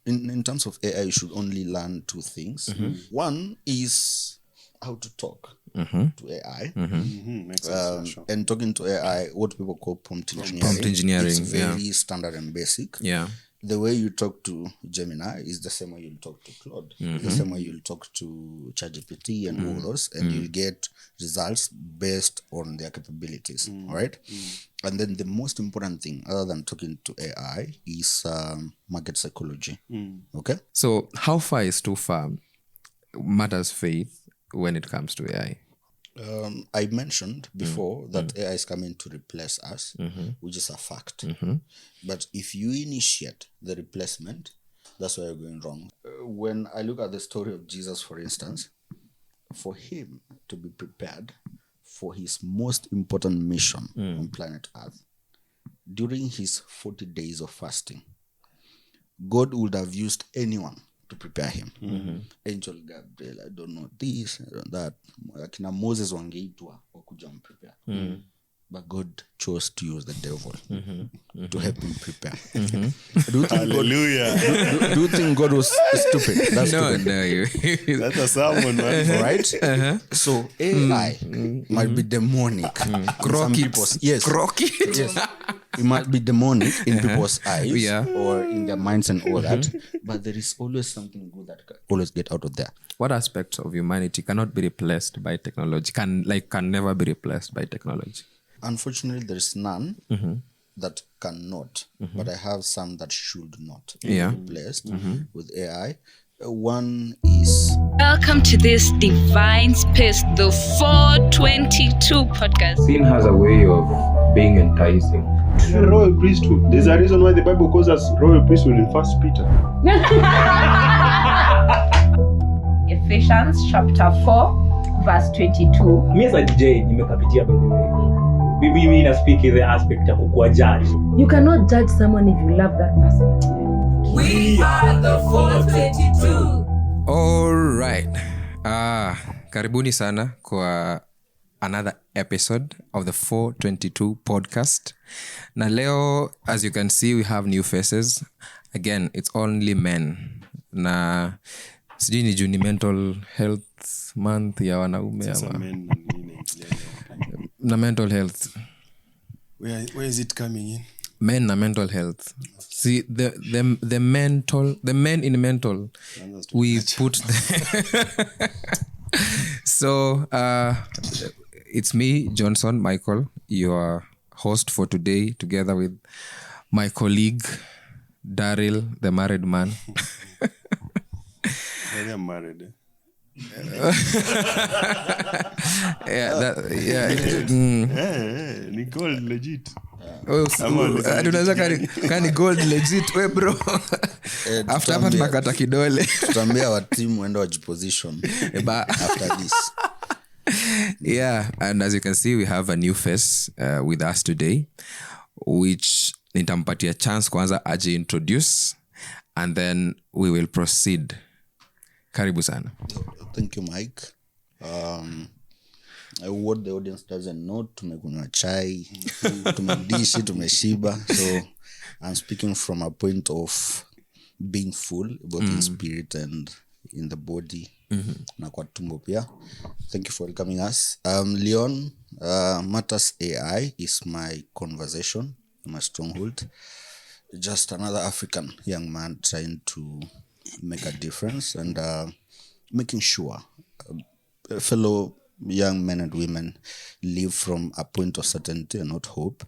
in terms of AI, you should only learn two things. One is how to talk to AI. Makes sense, sure. And talking to AI, what people call prompt engineering. Prompt engineering, It's very standard and basic. Yeah. The way you talk to Gemini is the same way you'll talk to Claude. The same way you'll talk to ChatGPT and all those, and you'll get results based on their capabilities. All right. And then the most important thing, other than talking to AI, is market psychology. Okay. So how far is too far? Matters faith when it comes to AI. I mentioned before that AI is coming to replace us, which is a fact. But if you initiate the replacement, that's where you're going wrong. When I look at the story of Jesus, for instance, for him to be prepared for his most important mission on planet Earth, during his 40 days of fasting, God would have used anyone to prepare him. Angel Gabriel, I don't know this, I don't know that. Akina Moses wangeitwa wakuja prepare. But God chose to use the devil to help him prepare. Do you think God was stupid? That's stupid. No. That's a sermon, man. Right? So AI might be demonic. Yes. It might be demonic in people's eyes or in their minds and all that. But there is always something good that can always get out of there. What aspects of humanity cannot be replaced by technology? Can never be replaced by technology? Unfortunately, there is none that cannot, but I have some that should not be replaced with AI. One is... Welcome to this divine space, the 422 podcast. Sin has a way of being enticing. Royal priesthood. There's a reason why the Bible calls us royal priesthood in 1 Peter. Ephesians chapter 4 verse 22. Me as a DJ nimekapitia by the way. Mimi ina speak the aspect ya kukua judge. You cannot judge someone if you love that person. We are the 422. All right. Karibuni sana kwa another episode of the 422 podcast. Na leo, as you can see, we have new faces. Again, it's only men. Na sijui ni juni mental health month ya wanaume ama na mental health. Where is it coming in? Men na mental health. See the men in mental. We put so it's me, Johnson Michael, your host for today, together with my colleague Daryl, the married man. I am married. Ni gold legit. Tunaweza kani gold legit we bro. After hapa tunakata kidole. Tutaambia wa team waende wajiposition after this. Yeah, and as you can see, we have a new face with us today, which nitampatia chance kwanza aje introduce, and then we will proceed. Karibu sana. Thank you, Mike. What the audience doesn't know, tumekunywa chai, tumedishi, tumeshiba. So I'm speaking from a point of being full, both in spirit and in the body. Na kwa tumbo pia. Thank you for welcoming us. Leon, Matters AI is my conversation, my stronghold. Just another African young man trying to make a difference and making sure fellow young men and women live from a point of certainty and not hope,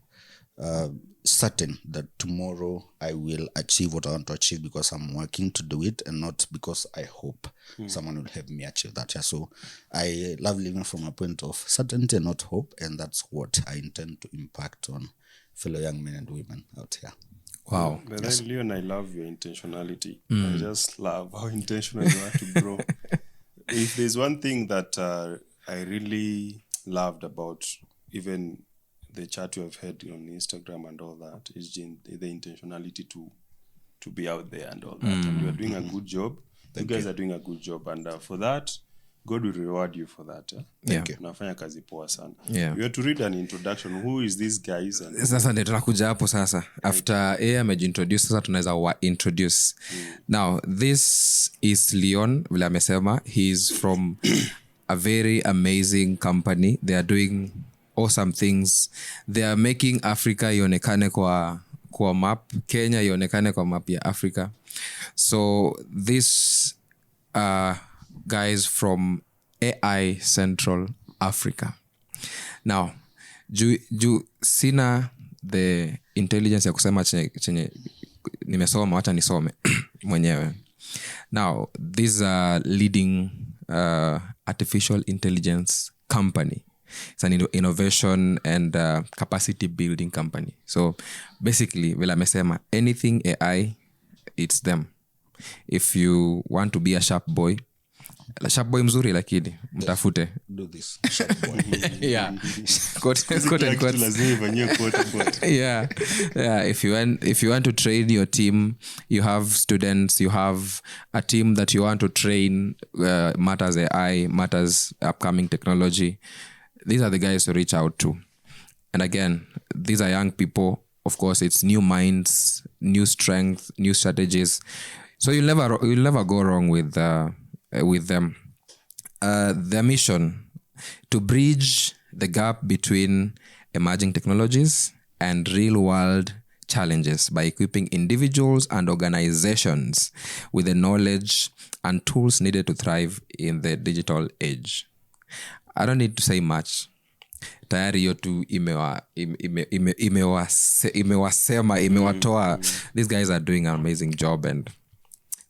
certain that tomorrow I will achieve what I want to achieve because I'm working to do it and not because I hope someone will help me achieve that. Yeah, so I love living from a point of certainty and not hope, and that's what I intend to impact on fellow young men and women out here. Wow. But then, Leon, I love your intentionality. I just love how intentional you are to grow. If there's one thing that I really loved about even the chat you have had on Instagram and all that, is the intentionality to be out there and all that. And you are doing a good job. You guys are doing a good job. And for that, God will reward you for that. Yeah. Unafanya kazi poa sana. Yeah. You have to read an introduction. Who is these guys? And Sasa ndio tunakuja hapo sasa. After amejintroduce, sasa tunaweza wa introduce. Now, this is Leon, vile amesema. He is from a very amazing company. They are doing awesome things. They are making Africa ionekane kwa map. Kenya ionekane kwa map ya Africa. So this guys from AI Central Africa. Now, sina the intelligence ya kusema chenye nimesoma, wacha nisome mwenyewe. Now, this is a leading artificial intelligence company. It's an innovation and capacity building company. So basically, vile amesema, anything AI, it's them. If you want to be a sharp boy mzuri, lakini mtafute. Do this. Sharp boy. Yeah. Quote and quote. Yeah. If you want to train your team, you have students, you have a team that you want to train, matters AI, matters upcoming technology. These are the guys to reach out to. And again, these are young people. Of course, it's new minds, new strength, new strategies. So you'll never go wrong with them. Their mission to bridge the gap between emerging technologies and real-world challenges by equipping individuals and organizations with the knowledge and tools needed to thrive in the digital age. I don't need to say much. Tayari hiyo tu imewatoa. These guys are doing an amazing job, and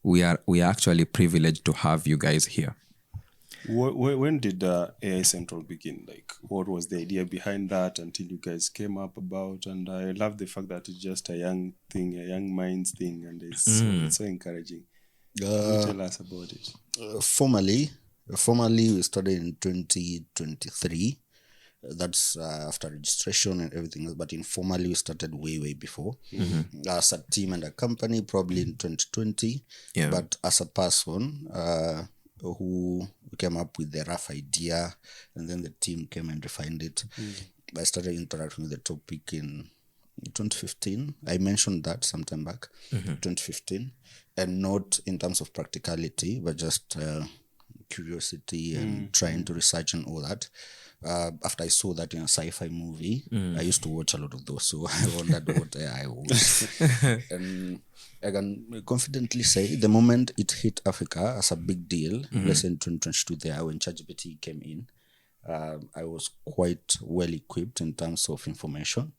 we are actually privileged to have you guys here. When did AI Central begin? Like, what was the idea behind that until you guys came up about? And I love the fact that it's just a young thing, a young minds thing, and it's so encouraging. Tell us about it. Formally, we started in 2023. That's after registration and everything else. But informally, we started way before. As a team and a company, probably in 2020. Yeah. But as a person who came up with the rough idea, and then the team came and refined it. I started interacting with the topic in 2015. I mentioned that sometime back, 2015. And not in terms of practicality, but just curiosity and trying to research and all that. After I saw that in a sci-fi movie, I used to watch a lot of those, so I wondered what AI was. And I can confidently say the moment it hit Africa as a big deal, let's say in 2022 there, when ChatGPT came in, I was quite well equipped in terms of information.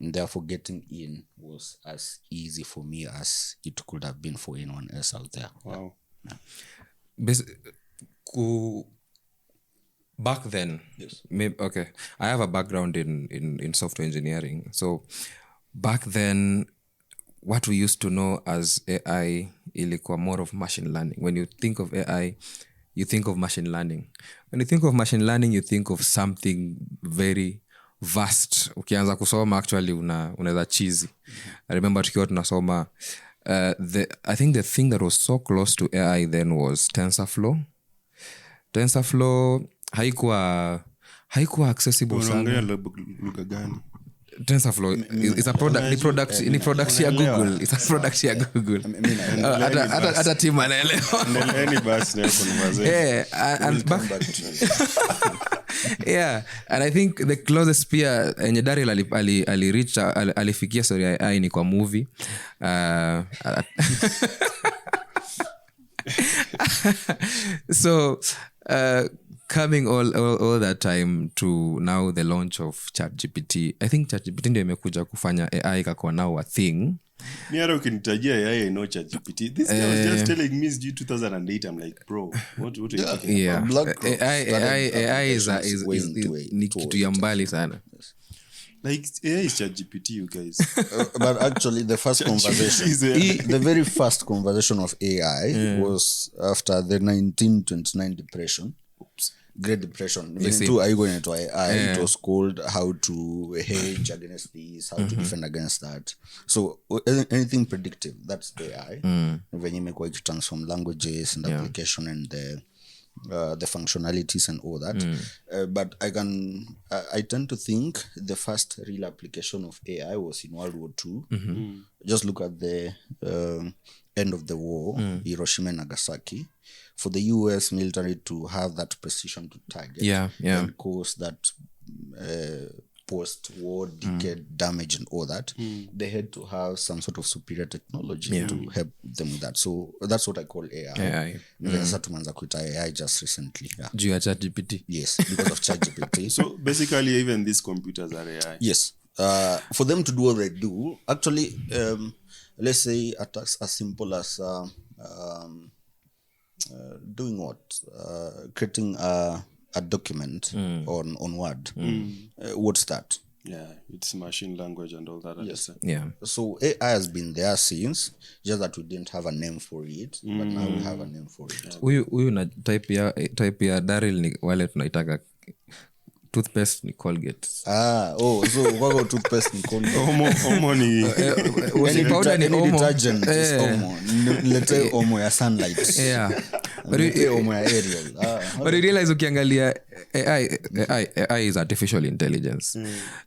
And therefore getting in was as easy for me as it could have been for anyone else out there. Wow. Back then, Yes. Okay, I have a background in software engineering. So back then, what we used to know as AI ilikuwa more of machine learning. When you think of AI, you think of machine learning. When you think of machine learning, you think of something very vast. Ukianza kusoma, actually unaweza cheesy. I remember tukiwa tunasoma, I think the thing that was so close to AI then was TensorFlow. TensorFlow haikuwa accessible sana. Lugha gani? TensorFlow is a product, ni product ya Google. It's a product ya Google. Hata team anaelewa. Any bus na conversation. Yeah, and back yeah, and I think the closest pia enye Daryl alifikia story ya AI ni kwa movie. So coming all that time to now the launch of ChatGPT. I think ChatGPT ndio imekuja kufanya AI ikakuwa now a thing. Me hata ukinitajia AI I know ChatGPT. This guy was just telling me it's due 2008. I'm like, bro, what are you talking Yeah. about? AI is ni kitu ya mbali sana. Like, AI is ChatGPT, you guys. But actually, the first conversation, the very first conversation of AI was after the 1929 depression. Great Depression. It was called how to hedge against this, how to defend against that. So anything predictive, that's AI. When you make transform languages and application and the functionalities and all that. But I tend to think the first real application of AI was in World War II. Just look at the end of the war, Hiroshima and Nagasaki. For the US military to have that precision to target and cause that post-war decade damage and all that, they had to have some sort of superior technology to help them with that. So that's what I call AI. Tumeanza kuita AI just recently. Juu ya ChatGPT. Yes, because of ChatGPT. So basically, even these computers are AI. Yes. For them to do what they do, actually, let's say attacks as simple as doing what? Creating a document on Word. What's that? Yeah, it's machine language and all that. Yes. Yeah. So AI has been there since, just that we didn't have a name for it, but now we have a name for it. Huyu na type ya Daryl ni wale tunaitaka toothpaste ni Colgate. So wako toothpaste ni Colgate. Omo ni Washing powder ni Omo. Detergent is Omo. Nilete Omo ya Sunlight. Yeah. Nilete Omo ya Ariel. But you realize ukiangalia AI is artificial intelligence.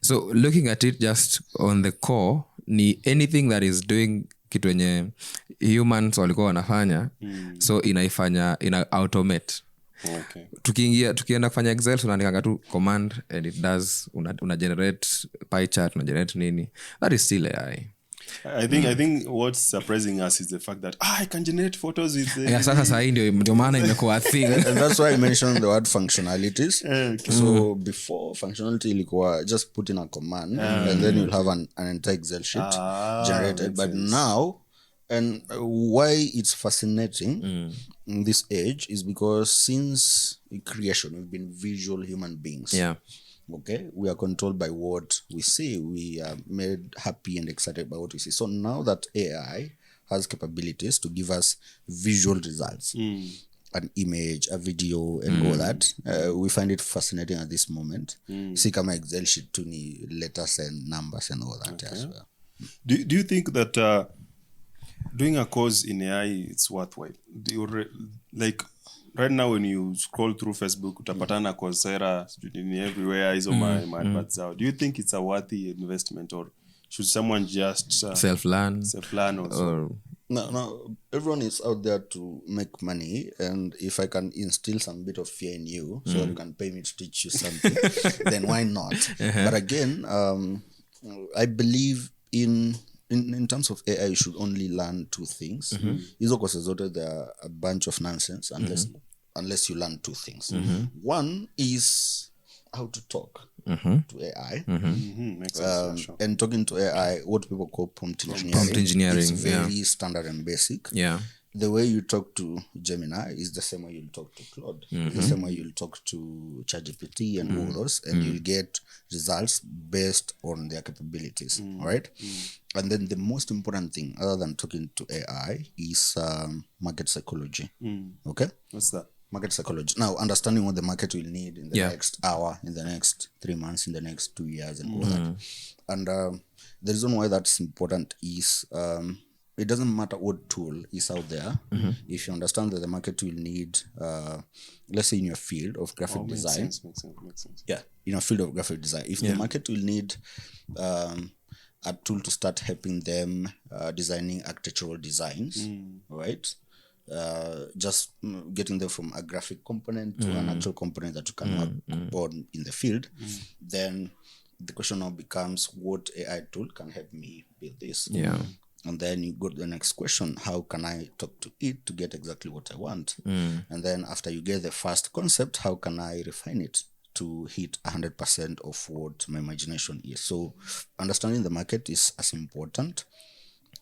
So looking at it just on the core, ni anything that is doing kitu yenye humans walikuwa wanafanya, so ina automate. Okay. Tukienda kufanya Excel tunaandika tu command and it does una generate pie chart, una generate nini. That is still AI. I think what's surprising us is the fact that I can generate photos with Sasa hii ndio maana imekuwa thing. And that's why I mentioned the word functionalities. So before, functionality ilikuwa just put in a command and then you'll have an entire Excel sheet generated. But now, and why it's fascinating in this age is because since creation, we've been visual human beings. Yeah. Okay, we are controlled by what we see. We are made happy and excited by what we see. So now that AI has capabilities to give us visual results, an image, a video, and all that, we find it fascinating at this moment. See, kama Excel sheet to ni letters and numbers and all that as well. Do you think that doing a course in AI it's worthwhile? Like right now when you scroll through Facebook, utapatana Coursera everywhere is on my adverts out. Do you think it's a worthy investment, or should someone just self-learn or No, everyone is out there to make money, and if I can instill some bit of fear in you so that you can pay me to teach you something, then why not? But again, I believe in terms of AI, you should only learn two things. Hizo courses zote, they are a bunch of nonsense unless you learn two things. One is how to talk to AI. makes sense, sure. And talking to AI, what people call prompt engineering. It's very standard and basic. Yeah. The way you talk to Gemini is the same way you'll talk to Claude. The same way you'll talk to ChatGPT and all those, and you'll get results based on their capabilities. All right. And then the most important thing, other than talking to AI, is market psychology. Okay. What's that? Market psychology. Now, understanding what the market will need in the next hour, in the next 3 months, in the next 2 years, and all that. And the reason why that's important is it doesn't matter what tool is out there. If you understand that the market will need, let's say in your field of graphic design. Makes sense. Yeah, in your field of graphic design. If the market will need a tool to start helping them designing architectural designs, right? Just getting them from a graphic component to an actual component that you can work on in the field, then the question now becomes, what AI tool can help me build this? Yeah. And then you go to the next question, how can I talk to it to get exactly what I want? And then after you get the first concept, how can I refine it to hit 100% of what my imagination is? So understanding the market is as important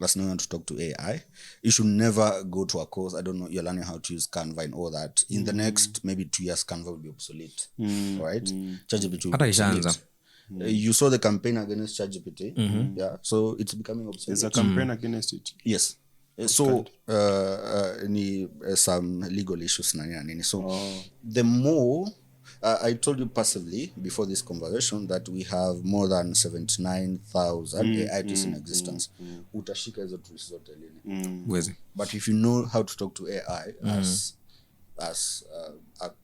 as knowing how to talk to AI. You should never go to a course, I don't know, you're learning how to use Canva and all that. In the next maybe 2 years, Canva will be obsolete. Right? ChatGPT will be obsolete. You saw the campaign against ChatGPT. Yeah, so it's becoming obsolete. There's a campaign against it. Yes. So some legal issues na nini. So the more I told you passively before this conversation that we have more than 79,000 AI tools in existence. Utashika hizo tools zote lini. Wezi. But if you know how to talk to AI as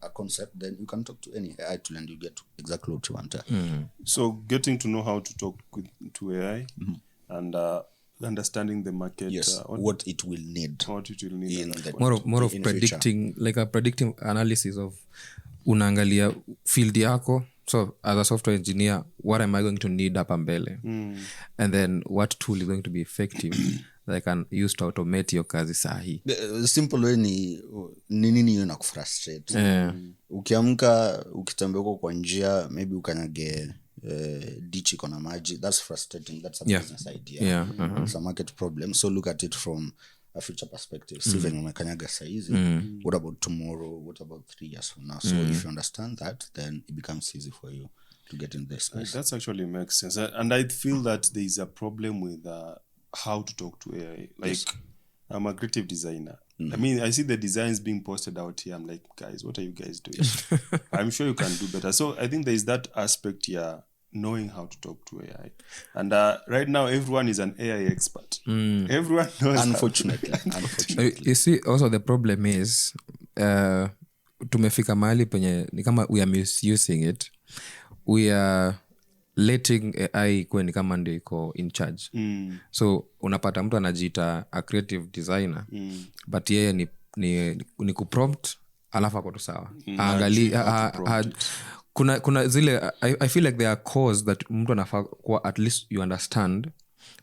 a concept, then you can talk to any AI tool and you get exactly what you want. So getting to know how to talk to AI and understanding the market, Yes, what it will need. what it will need. In at that the- point. more of in future. predicting, like a predictive analysis of unaangalia field yako. So as a software engineer, what am I going to need hapa mbele? And then what tool is going to be effective that I can use to automate your kazi sahi? The simple way ni nini hiyo na kufrustrate. Ukiamka ukitembea uko kwa njia, maybe ukanyage ditch iko na maji, that's frustrating. That's a business idea. It's a market problem. So look at it from a future perspective. Steven umekanyaga saizi, what about tomorrow? What about 3 years from now? So if you understand that, then it becomes easy for you to get in this space. That actually makes sense. And I feel that there is a problem with how to talk to AI. Like, I'm a creative designer. I mean, I see the designs being posted out here. I'm like, guys, what are you guys doing? I'm sure you can do better. So I think there is that aspect here, knowing how to talk to AI. And right now, everyone is an AI expert. Everyone knows. Unfortunately. You see, also the problem is tumefika mahali penye ni kama we are misusing it. We are letting AI kuwe ni kama ndio iko in charge. So unapata mtu anajiita a creative designer, but yeye ni kuprompt alafu ako tu sawa. Angali kuna zile I feel like there are cause that mtu anafaa kwa at least you understand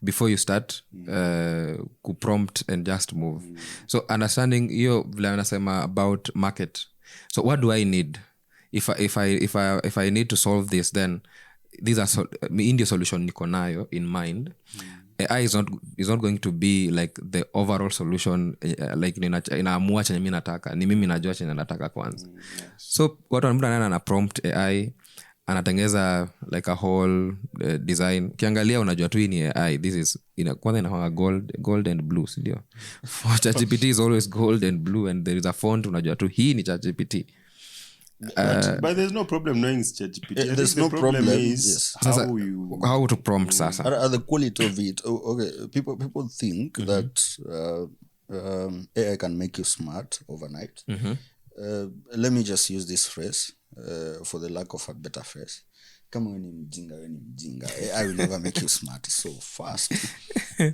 before you start kuprompt and just move. So understanding hiyo vile anasema about market. So what do I need? If I need to solve this, then these are in the solution niko nayo in mind. AI is not going to be like the overall solution, like inaamua chenye mimi nataka, ni mimi najua chenye nataka kwanza. So watu wanapenda ana prompt AI, anatengeza like a whole design. Kiangalia unajua tu hii ni AI. This is kwanza inakuwa gold and blue, ndio. For ChatGPT is always gold and blue, and there is a font unajua tu hii ni ChatGPT. But there's no problem knowing it's ChatGPT. There's the no problem problem, is yes. How to prompt sasa. The quality of it. Okay, people think that AI can make you smart overnight. Let me just use this phrase for the lack of a better phrase. Kama we ni mjinga. AI will never make you smart so fast.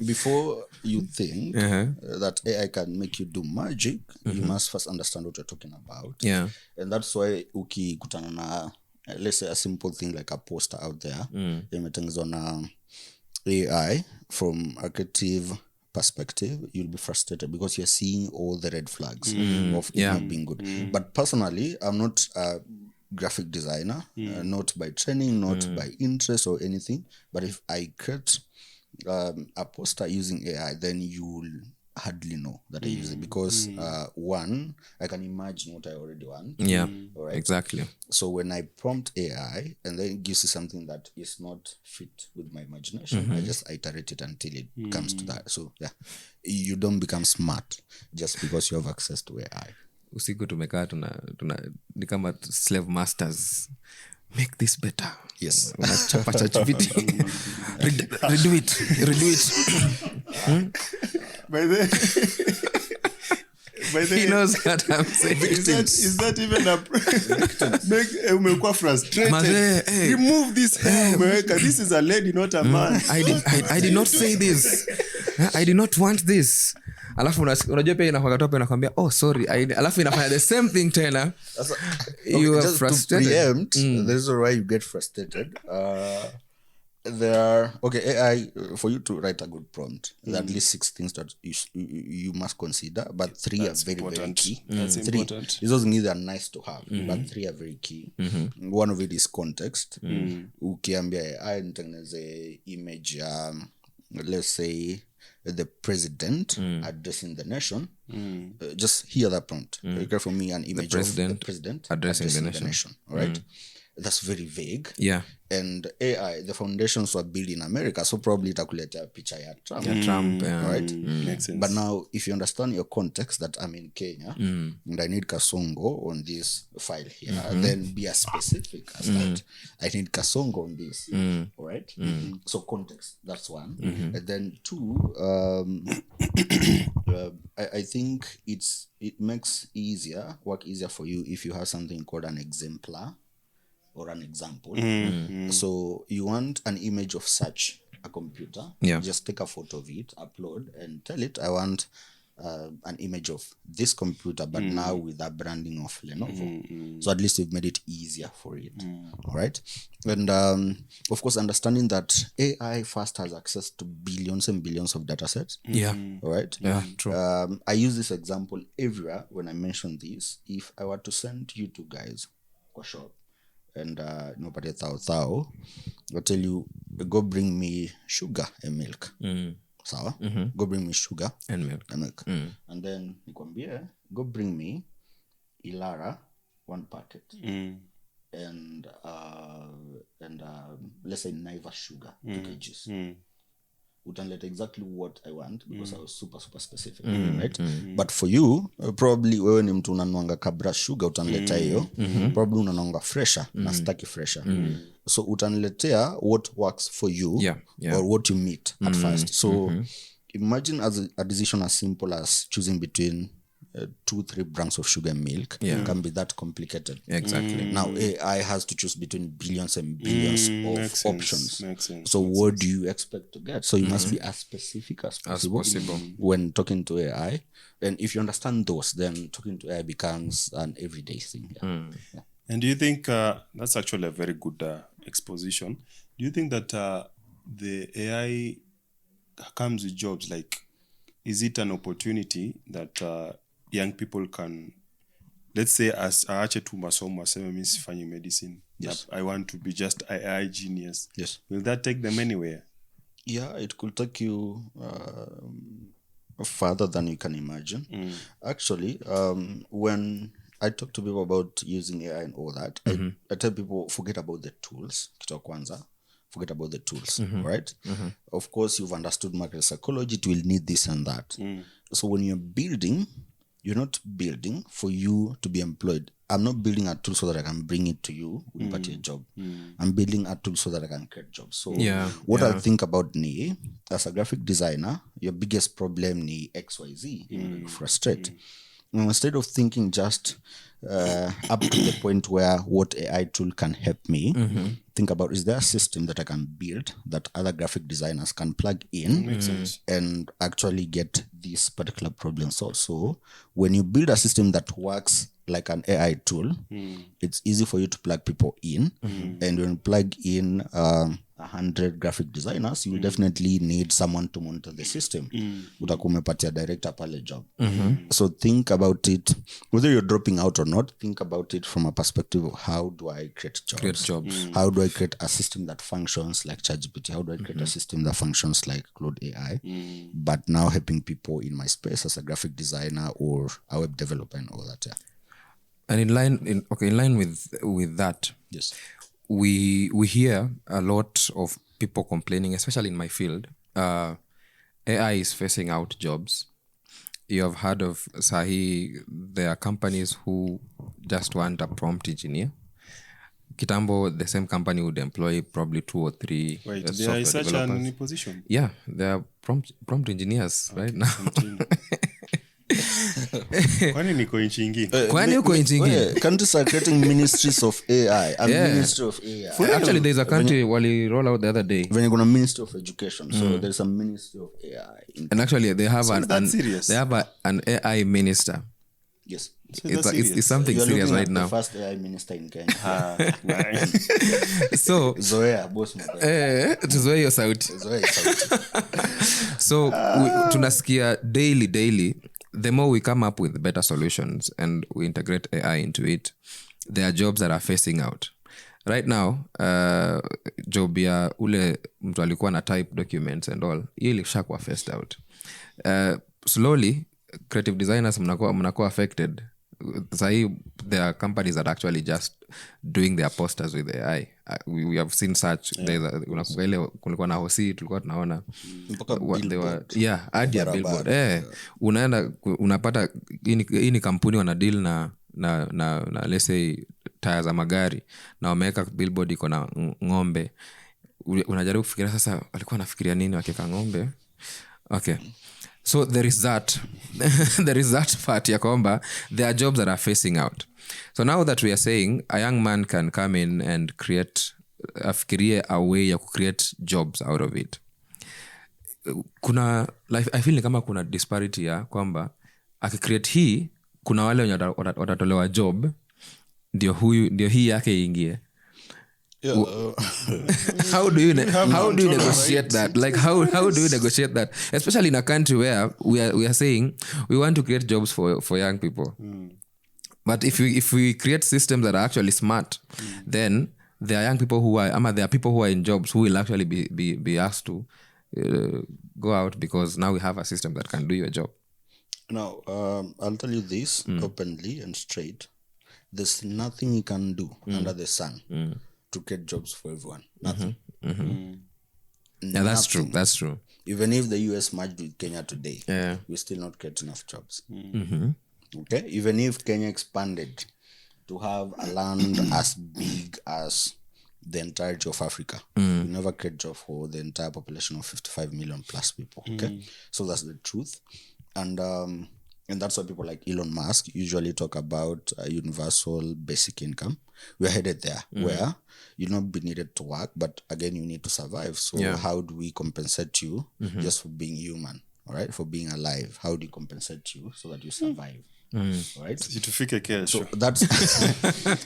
Before you think that AI can make you do magic, you must first understand what you're talking about. Yeah. And that's why ukikutana na, let's say, a simple thing like a poster out there, imetengezwa na AI from a creative perspective, you'll be frustrated because you're seeing all the red flags of it not being good. But personally, I'm not a graphic designer, not by training, not by interest or anything. But if I create a poster using AI, then you'll hardly know that I use it because one, I can imagine what I already want. Yeah, right? exactly. So when I prompt AI and then it gives you something that is not fit with my imagination, I just iterate it until it comes to that. So yeah, you don't become smart just because you have access to AI. Usiku tumekaa tuna ni kama slave masters. Make this better. Yes. Unachapa ChatGPT. Redo it. By the He knows what I'm saying. is that even a umekuwa frustrated? Mazee, hey. Remove this hair umeweka. This is a lady, not a man. I did not say this. I did not want this. Alafu unajua pia inakuwa tope inakwambia oh sorry, alafu inafanya the same thing tena. You are frustrated. To preempt, this is why you get frustrated. There are AI for you to write a good prompt. There are at least 6 things that you must consider, but 3 That's are very important. very key. That's 3. important. These things are nice to have, but 3 are very key. One of it is context. Ukiambia AI nitengeneze image, let's say the president addressing the nation, just hear that prompt. For me, an image of the president addressing the nation. All right. that's very vague. Yeah. And AI, the foundations were built in America, so probably itakuletea picha ya Trump. Trump, yeah. Right? Makes sense. But now, if you understand your context that I'm in Kenya and I need Kasongo on this file here, then be as specific as that. I need Kasongo on this. All right? So context, that's one. And then two, I think it makes work easier for you if you have something called an exemplar or an example. So you want an image of such a computer. Yeah. Just take a photo of it, upload, and tell it, I want an image of this computer, but now with the branding of Lenovo. So at least we've made it easier for it. All right. And of course, understanding that AI first has access to billions and billions of data sets. Yeah. All right. Yeah, true. I use this example everywhere when I mention this. If I were to send you two guys kwa shop and nobody thou, I'll tell you, go bring me sugar and milk. Sawa? Go bring me sugar And milk. And then nikwambie, go bring me Ilara 1 packet. And let's say Naiva sugar 2 kgs. Utanleta exactly what I want because I was super specific, right? But for you, probably wewe ni mtu unanuanga kabra sugar, utanleta hiyo. Probably unanuanga fresher na staki fresher. So utanletea what works for you or what you meet at first. So imagine as a decision as simple as choosing between 2-3 brands of sugar and milk. It can be that complicated. Exactly. Now AI has to choose between billions and billions of options. So what do you expect to get? So you must be as specific as possible when talking to AI. And if you understand those, then talking to AI becomes an everyday thing. Yeah. And do you think that's actually a very good exposition? Do you think that the AI comes with jobs? Like, is it an opportunity that young people can, let's say, as aache tu masomo aseme mimi sifanyi medicine, Yes. I want to be just AI genius. Yes. Will that take them anywhere? Yeah, it could take you further than you can imagine. Actually, when I talk to people about using AI and all that, I tell people, forget about the tools. Kitu kwanza, forget about the tools, right? Of course, you've understood market psychology. It will need this and that. So when you're building, you're not building for you to be employed. I'm not building a tool so that I can bring it to you when you a job. I'm building a tool so that I can create jobs. So what I think about ni, as a graphic designer, your biggest problem ni XYZ. You frustrate. Instead of thinking just up to the point where what AI tool can help me, think about, is there a system that I can build that other graphic designers can plug in and actually get this particular problem solved? So when you build a system that works like an AI tool, it's easy for you to plug people in. And when you plug in 100 graphic designers, you will definitely need someone to monitor the system. Utakuwa umepatia director pale job. So think about it, whether you're dropping out or not, think about it from a perspective of how do I create jobs? How do I create a system that functions like ChatGPT? How do I create a system that functions like Claude AI? But now helping people in my space as a graphic designer or a web developer and all that. Yeah. And in line with that, Yes. we hear a lot of people complaining, especially in my field. AI is phasing out jobs. You have heard of Sahi, there are companies who just want a prompt engineer. Kitambo, the same company would employ probably 2 or 3 Wait, there software is such developers. a position? Yeah, they are prompt engineers right now. Kwani niko nchi ingine? Kwani uko nchi ingine? Countries are creating ministries of AI. A ministry of AI. Actually, there's a country wali roll out the other day. When you're going to Ministry of Education, so there's a Ministry of AI. And actually, they have serious? an AI minister. Yes. So that's serious. It's something You're serious looking right at now. the first AI minister in Kenya. Nice. So, Zoea, boss my tuzoe hiyo sauti. Zoea is out. So, tunasikia daily, the more we come up with better solutions and we integrate AI into it, there are jobs that are phasing out. Right now, job ya ule mtu alikuwa na type documents and all, hiyo ilishakuwa phased out. Slowly, creative designers mnakuwa affected. Sahi there are companies that actually just doing their posters with AI. We have seen such. Unakumbuka ile kulikuwa na hosi tulikuwa tunaona Mpaka what they were, billboard. hadi ya billboard. Unaenda unapata hii ni kampuni wana deal na let's say taya za magari na wameweka billboard iko na ng'ombe. Unajaribu kufikiria sasa walikuwa nafikiria nini wakiweka ng'ombe. Okay, so there is that there is that part ya kwamba there are jobs that are facing out. So now that we are saying a young man can come in and create afikirie a way ya create jobs out of it, kuna like, I feel ni kama kuna disparity ya kwamba akicreate hii kuna wale wenye watatolewa job ndio hii yake iingie. How do you negotiate that? Like how do you negotiate that, especially in a country where we are saying we want to create jobs for young people, but if we create systems that are actually smart, then there are young people there are people who are in jobs who will actually be asked to go out because now we have a system that can do your job. Now, I'll tell you this openly and straight. There's nothing you can do under the sun to get jobs for everyone. Nothing. Yeah, that's true. That's true. Even if the US merged with Kenya today, we still not get enough jobs. Okay? Even if Kenya expanded to have a land as big as the entirety of Africa, we never get job for the entire population of 55 million plus people. Okay? So that's the truth. And that's why people like Elon Musk usually talk about universal basic income. We're headed there where you not be needed to work, but again, you need to survive. So how do we compensate you just for being human, all right? For being alive? How do you compensate you so that you survive? All right? So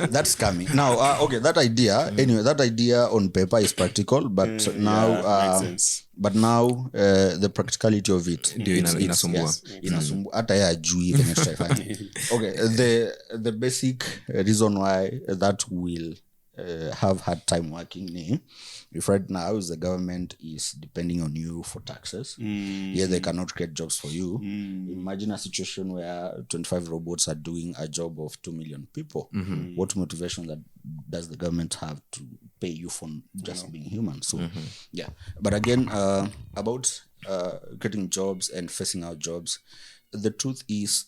that's coming. Now, okay, that idea on paper is practical, but now... makes sense. But now the practicality of it inasumbua. Inasumbua hata ya ajui kwenye tutaifanya. Okay, the basic reason why that will have hard time working ni if right now the government is depending on you for taxes, they cannot create jobs for you. Imagine a situation where 25 robots are doing a job of 2 million people. What motivation does the government have to pay you for just being human? So but again, about getting jobs and facing out jobs, the truth is,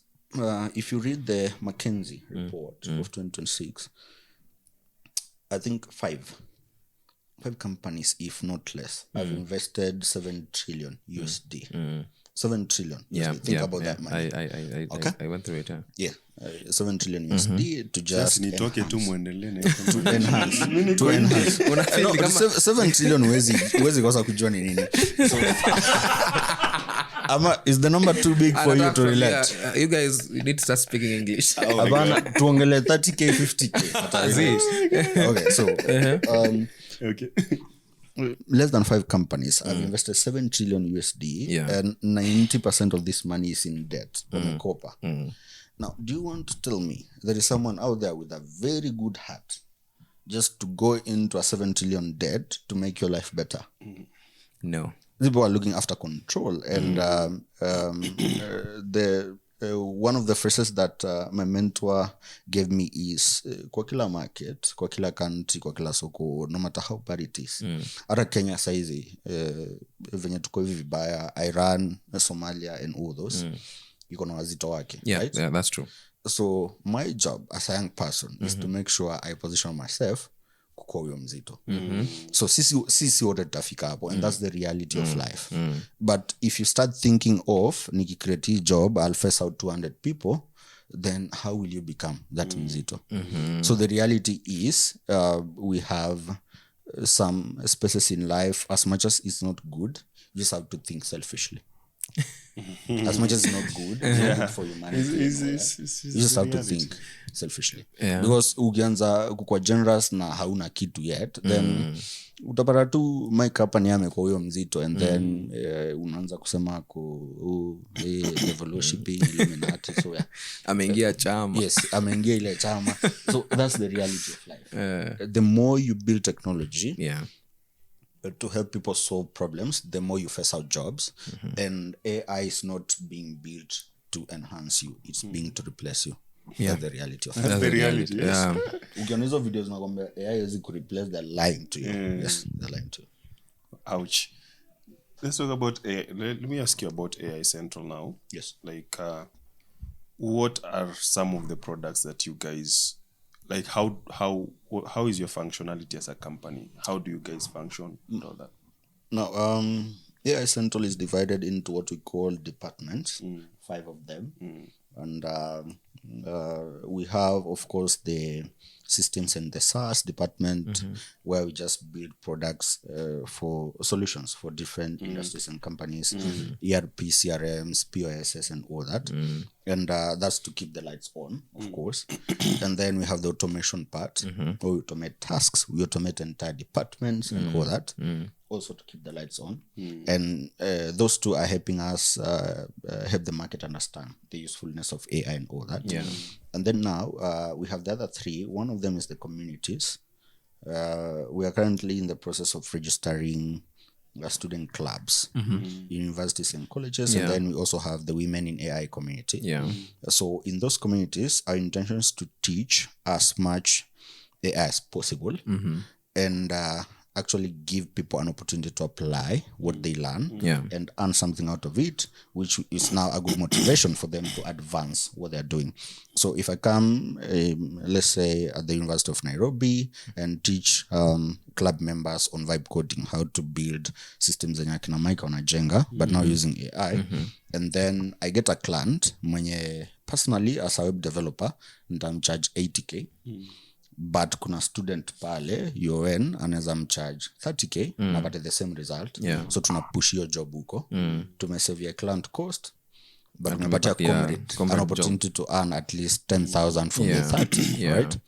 if you read the McKinsey report of 2026, I think five companies, if not less, have invested 7 trillion USD. 7 trillion. Think about that money. I went through it. Yeah, 7 trillion USD to just nitoke tu muendelee to enhance. No, 7 trillion huwezi kosa kujua ni nini. So, is the number too big for you to relate? You guys need to start speaking English. Abana tuongele 30k 50k. Okay, so okay. Less than 5 companies have invested 7 trillion USD, and 90% of this money is in debt on copper. Now, do you want to tell me there is someone out there with a very good heart just to go into a 7 trillion debt to make your life better? No. People are looking after control, and one of the phrases that my mentor gave me is kwa kila market, kwa kila country, kwa kila soko, no matter how bad it is. Hata Kenya saizi venye tuko hivi vibaya, Iran, Somalia and all those, iko na wazito wake, right? Yeah, that's true. So my job as a young person is to make sure I position myself kukua huyo mzito. So sisi wote tutafika hapo, and that's the reality of life. But if you start thinking of nikicreate hii job, I'll face out 200 people, then how will you become that mzito? So the reality is we have some spaces in life, as much as it's not good, you just have to think selfishly. As much as it's not good, it's not good for humanity. You just have to think selfishly. Because ukianza kukua generous na hauna kitu yet, then utapata tu Mike hapa ni amekuwa huyo mzito, and then unaanza kusema level worshiping Illuminati. So ameingia chama. Yes, ameingia ile chama. So that's the reality of life. The more you build technology, to help people solve problems, the more you face out jobs. And AI is not being built to enhance you, it's being to replace you. That's the reality of That's it. the reality. Yes. Yeah. Ukiona hizo videos nakwambia AI haiwezi kureplace, the lying to you. Yes, they're lying to you. Ouch. Let's talk about AI. Let me ask you about AI Central now. Yes. Like, what are some of the products that you guys like? How is your functionality as a company? How do you guys function and all that? Now, AI Central is divided into what we call departments, 5 of them. And we have, of course, the systems and the SaaS department, where we just build products for solutions for different industries and companies, ERP, CRMs, POSs, and all that. And that's to keep the lights on, of course. And then we have the automation part, where we automate tasks, we automate entire departments and all that. Also to keep the lights on. And those two are helping us help the market understand the usefulness of AI and all that. And then now we have the other 3. One of them is the communities. We are currently in the process of registering student clubs in universities and colleges. And then we also have the Women in AI community. So in those communities, our intention is to teach as much AI as possible. And actually give people an opportunity to apply what they learn and earn something out of it, which is now a good motivation for them to advance what they're doing. So if I come, let's say at the University of Nairobi, and teach club members on vibe coding, how to build systems zenye akina Mike wanajenga, but now using AI, and then I get a client mwenye personally as a web developer nitamcharge 80k, but kuna student pale UN anaweza mcharge 30k na pate the same result. So tunapush hiyo job huko, tumesave client cost, but tumepatia comrade an opportunity to earn at least 10,000 from the 30, right?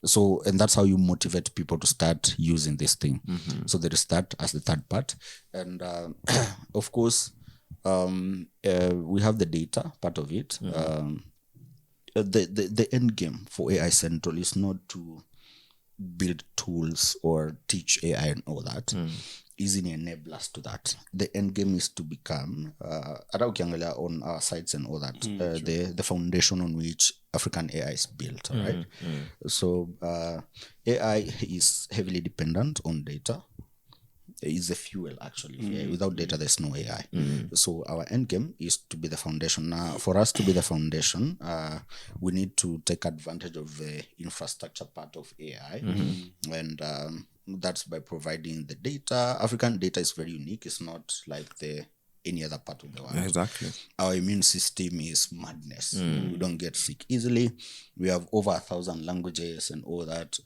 So, and that's how you motivate people to start using this thing. So there is that as the third part. And of course, we have the data part of it. The end game for AI Central is not to build tools or teach AI and all that. Is in enablers to that. The end game is to become on our sites and all that, the foundation on which African AI is built. All right. So AI is heavily dependent on data. Is the fuel actually. Without data there's no AI. So our end game is to be the foundation. Now for us to be the foundation, we need to take advantage of the infrastructure part of AI. And that's by providing the data. African data is very unique. It's not like any other part of the world. Exactly. Our immune system is madness. We don't get sick easily. We have over 1,000 languages and all that.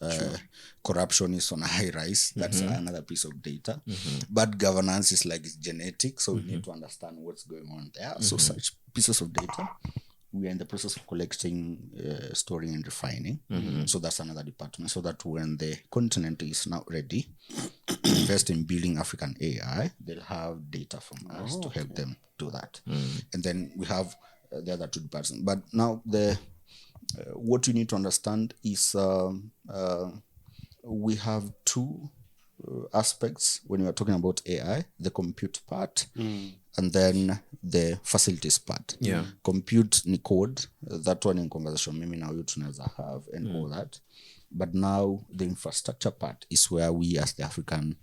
Corruption is on a high rise. That's another piece of data. But governance is like it's genetic, so we need to understand what's going on there. So such pieces of data, we are in the process of collecting, storing and refining. So that's another department, so that when the continent is now ready to invest in building African AI, they'll have data from us to help them do that. And then we have the other 2 departments. But now what you need to understand is we have 2 aspects when we are talking about AI: the compute part and then the facilities part. Compute ni code, that one in conversation mimi na you tunaweza have and all that. But now the infrastructure part is where we as the African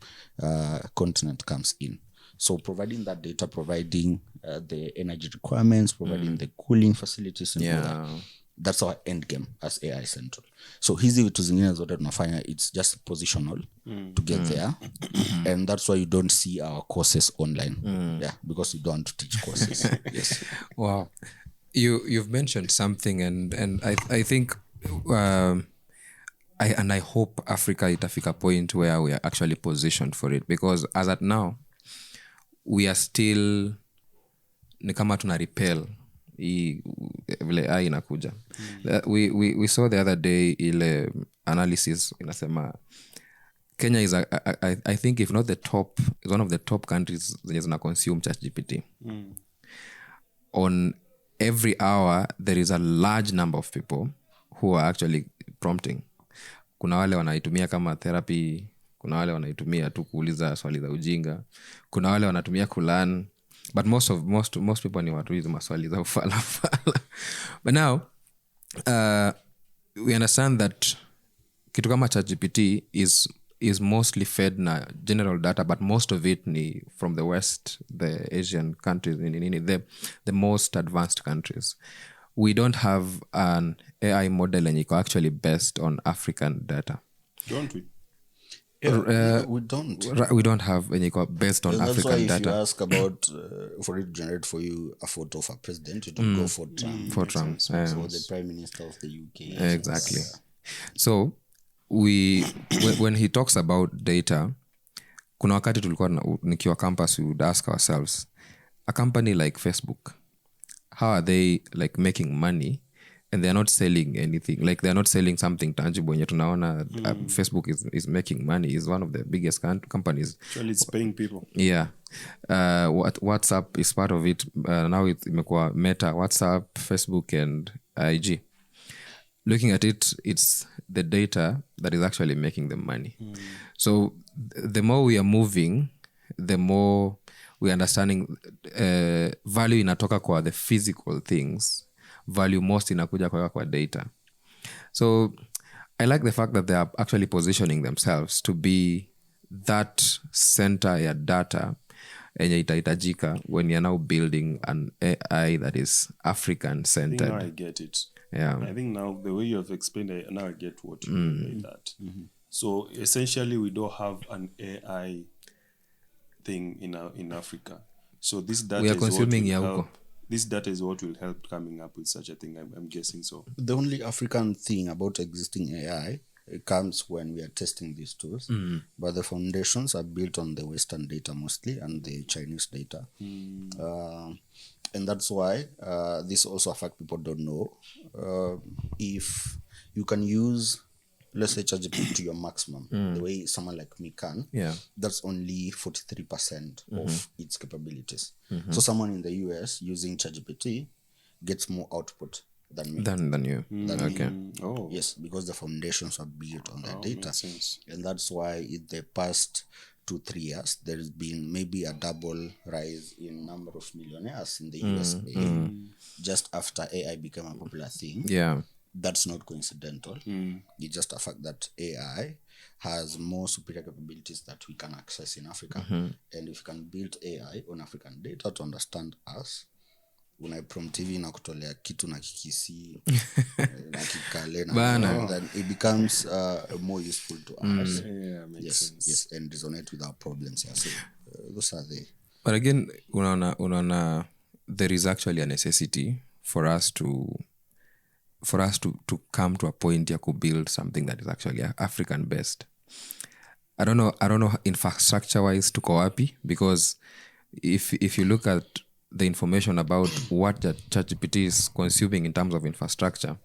continent comes in. So providing that data, providing the energy requirements, providing the cooling facilities and all that. That's our end game as AI Central. So hizi vitu zingine zote tunafanya, it's just positional to get there. And that's why you don't see our courses online. Because we don't want to teach courses. Yes. Wow. You've mentioned something and I think I hope Africa itafika point where we are actually positioned for it, because as at now we are still ni kama tuna repel vile AI inakuja. We saw the other day ile analysis inasema Kenya is I think if not the top, is one of the top countries zenye zina consume ChatGPT. On every hour there is a large number of people who are actually prompting. Kuna wale wanaitumia kama therapy, kuna wale wanaitumia tu kuuliza swali za ujinga, kuna wale wanatumia kulearn, but most people ni watu hizo maswali za ufala. But now we understand that kitu kama ChatGPT is mostly fed na general data, but most of it ni from the West, the Asian countries, the most advanced countries. We don't have an AI model and actually based on African data. Don't we? We don't. We don't have any based on And that's why African if data. you ask about for it to generate for you a photo of a president, you don't go for Trump. For Trump. So the Prime Minister of the UK. Exactly. So when he talks about data, kuna wakati tulikuwa nikiwa campus, we would ask ourselves, a company like Facebook, how are they like making money and they're not selling anything, like they're not selling something tangible. Yenye tunaona Facebook is making money, is one of the biggest companies. Actually, it's paying people. Yeah. WhatsApp is part of it. Now imekuwa Meta, WhatsApp, Facebook and IG. Looking at it, it's the data that is actually making them money. So the more we are moving, the more we are understanding value inatoka kwa the physical things, value most inakuja kwa data. So I like the fact that they are actually positioning themselves to be that center ya data enye itahitajika when you're now building an AI that is African I think centered. now I get it. Yeah. I think now the way you have explained it, now I get what you mean by that. So essentially, we don't have an AI thing in Africa. So this data We are is what consuming will ya help. huko. This data is what will help coming up with such a thing. I'm guessing so. The only African thing about existing AI, it comes when we are testing these tools, but the foundations are built on the Western data mostly and the Chinese data. And that's why this also a fact people don't know. If you can use, let's say, ChatGPT to your maximum, the way someone like me can, Yeah. that's only 43% of its capabilities. So someone in the US using ChatGPT gets more output than me. Than you. Okay. Oh, Yes, because the foundations are built on their data. makes sense. And that's why in the past 2-3 years, there's been maybe a double rise in number of millionaires in the USA just after AI became a popular thing. Yeah. That's not coincidental. It's just a fact that AI has more superior capabilities that we can access in Africa. And if you can build AI on African data to understand us, unaiprompt hivi na kutolea kitu na kikisi na kikale na then it becomes more useful to us. Yeah, makes Yes, sense. yes, and resonate with our problems. Yeah. So those are the But again, unaona there is actually a necessity for us to come to a point ya build something that is actually African based. I don't know infrastructure wise tuko wapi, because if you look at the information about what the ChatGPT is consuming in terms of infrastructure,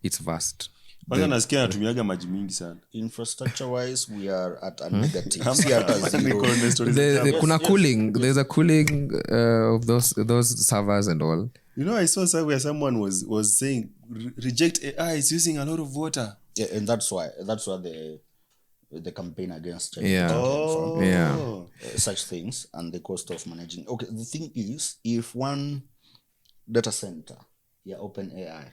it's vast. Kwanza nasikia anatumiaga maji mingi sana. infrastructure wise we are at a negative. See, at a zero. Kuna cooling. There's a cooling of those servers and all. You know, I saw somewhere someone was saying reject AI is using a lot of water. Yeah, and that's why the campaign against ChatGPT Yeah. came from. Yeah. Such things and the cost of managing. Okay, the thing is, if one data center, OpenAI,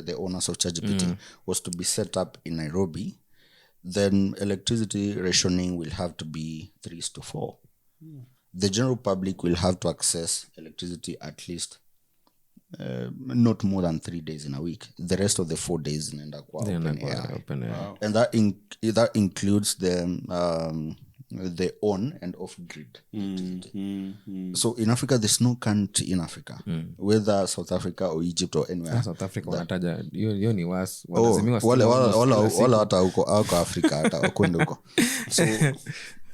the owners of ChatGPT, was to be set up in Nairobi, then electricity rationing will have to be 3:4. The general public will have to access electricity at least not more than 3 days in a week. The rest of the 4 days in OpenAI. OpenAI. And that includes the on and off grid electricity. So in Africa, there's no country in Africa, whether South Africa or Egypt or anywhere. South Africa wanataja hiyo ni was wale hata huko Africa hata wakwende huko. So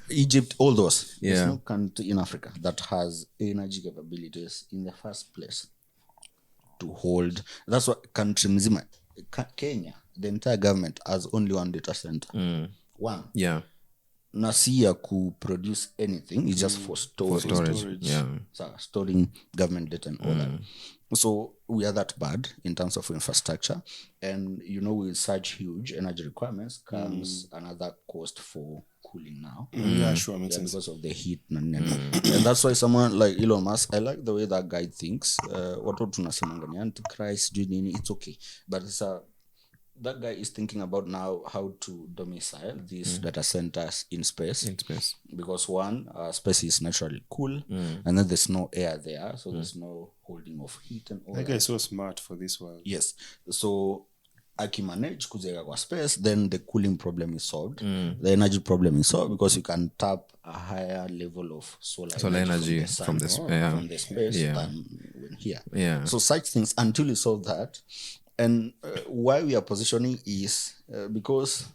Egypt, all those. There's no country in Africa that has energy capabilities in the first place to hold. That's what country mzima. Kenya, the entire government has only one data center. One. Yeah. Na si ya produce anything, it's just for storage. Yeah. So storing government data and all that. So we are that bad in terms of infrastructure, and with such huge energy requirements comes another cost for cooling now. Yeah, sure, makes Yeah, sense. because of the heat and that's why someone like Elon Musk, I like the way that guy thinks. Watu tunasemanga ni antichrist, it's okay, but it's that guy is thinking about now how to domicile these data centers in space. Because one, space is naturally cool, and then there's no air there, so there's no holding of heat and all That that. guy is so smart for this world. Yes, so akimanage kujenga kwa space, then the cooling problem is solved. The energy problem is solved because you can tap a higher level of solar energy from the space than when here. Yeah. So such things, until you solve that, and why we are positioning is because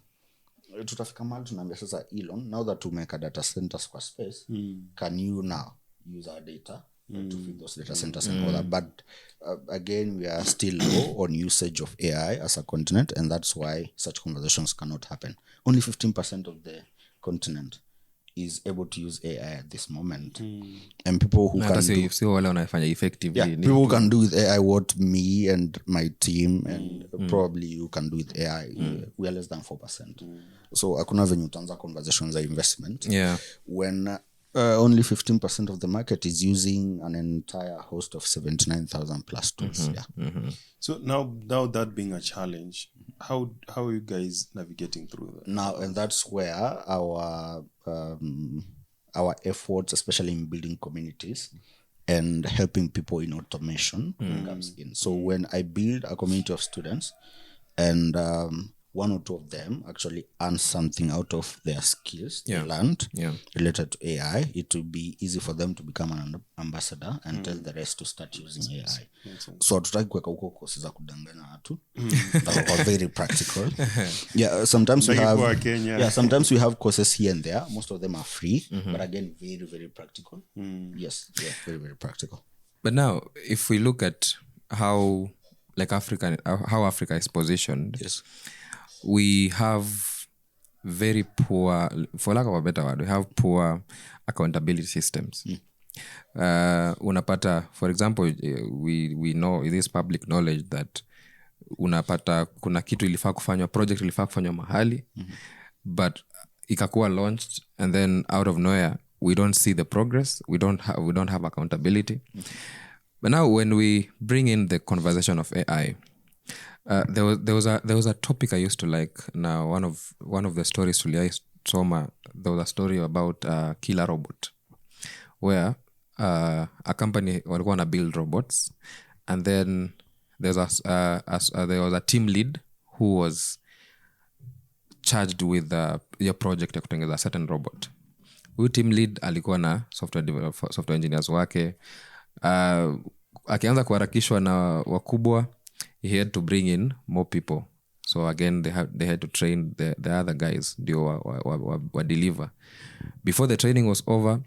tutafika mahali tunaambia sasa Elon, now that tumeka data centers kwa space, can you now use our data to feed those data centers and all that? But again, we are still low on usage of AI as a continent, and that's why such conversations cannot happen. Only 15% of the continent is able to use AI at this moment. And people who can do, wale wanafanya effectively. yeah, people who can do with AI what me and my team and probably you can do with AI. We are less than 4%. So hakuna venye utaanza conversations za investment. Yeah. When only 15% of the market is using an entire host of 79,000 plus tools. So now that being a challenge, how are you guys navigating through that? Now, and that's where our efforts, especially in building communities and helping people in automation, comes in. So when I build a community of students and one or two of them actually earn something out of their skills they learned related to AI, it will be easy for them to become an ambassador and tell the rest to start using AI. So hatutaki kuweka huko kosi za kudanganya watu. That are very practical. Yeah, sometimes we have sometimes we have courses here and there. Most of them are free, but again very, very practical. Yes, yeah, very, very practical. But now if we look at how Africa is positioned, Yes. we have very poor, for lack of a better word, we have poor accountability systems. Unapata, for example, we know, it is public knowledge that unapata kuna kitu ilifaa kufanywa, project ilifaa kufanywa mahali, but ikakuwa launched and then out of nowhere we don't see the progress, we don't have accountability. But now when we bring in the conversation of AI, there was a topic I used to like. Now one of the stories tuliai soma, there was a story about a killer robot where a company walikuwa na build robots, and then there was a team lead who was charged with your project ya kutengeza a certain robot. Huyu team lead alikuwa na software engineers wake. Akianza kuharakishwa na wakubwa, he had to bring in more people. So again, they had to train the other guys ndio wa deliver. Before the training was over,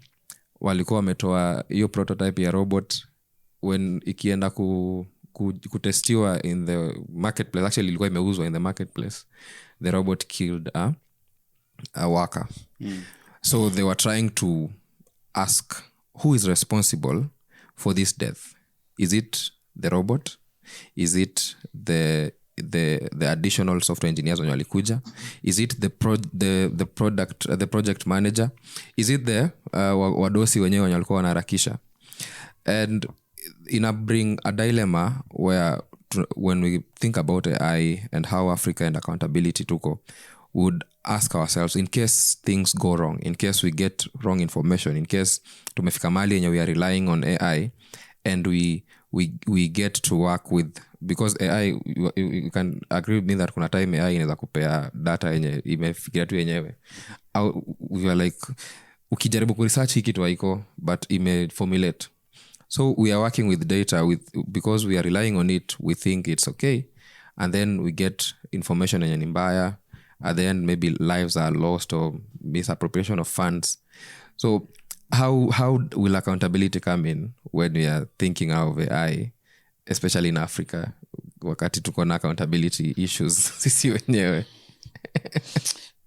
walikuwa wametoa hiyo prototype ya robot. When ikienda kutestiwa in the marketplace, actually ilikuwa imeuzwa in the marketplace, the robot killed a worker. So they were trying to ask who is responsible for this death. Is it the robot? Is it the additional software engineers wenye walikuja? Is it the project manager? Is it the wadosi wenyewe wenye walikuwa wanaharakisha? And bring a dilemma where when we think about AI and how Africa and accountability tuko, would ask ourselves, in case things go wrong, in case we get wrong information, in case tumefika mahali yenye we are relying on AI and we get to work with, because AI, you can agree with me that kuna time AI inaweza kupea data yenye imefikiria tu yenyewe. We are like, ukijaribu kuresearch hii kitu haiko, but imeformulate. So we are working with data because we are relying on it, we think it's okay, and then we get information yenye ni mbaya. At the end, maybe lives are lost or misappropriation of funds. So how will accountability come in when we are thinking of AI, especially in Africa, wakati tuko na accountability issues sisi wenyewe?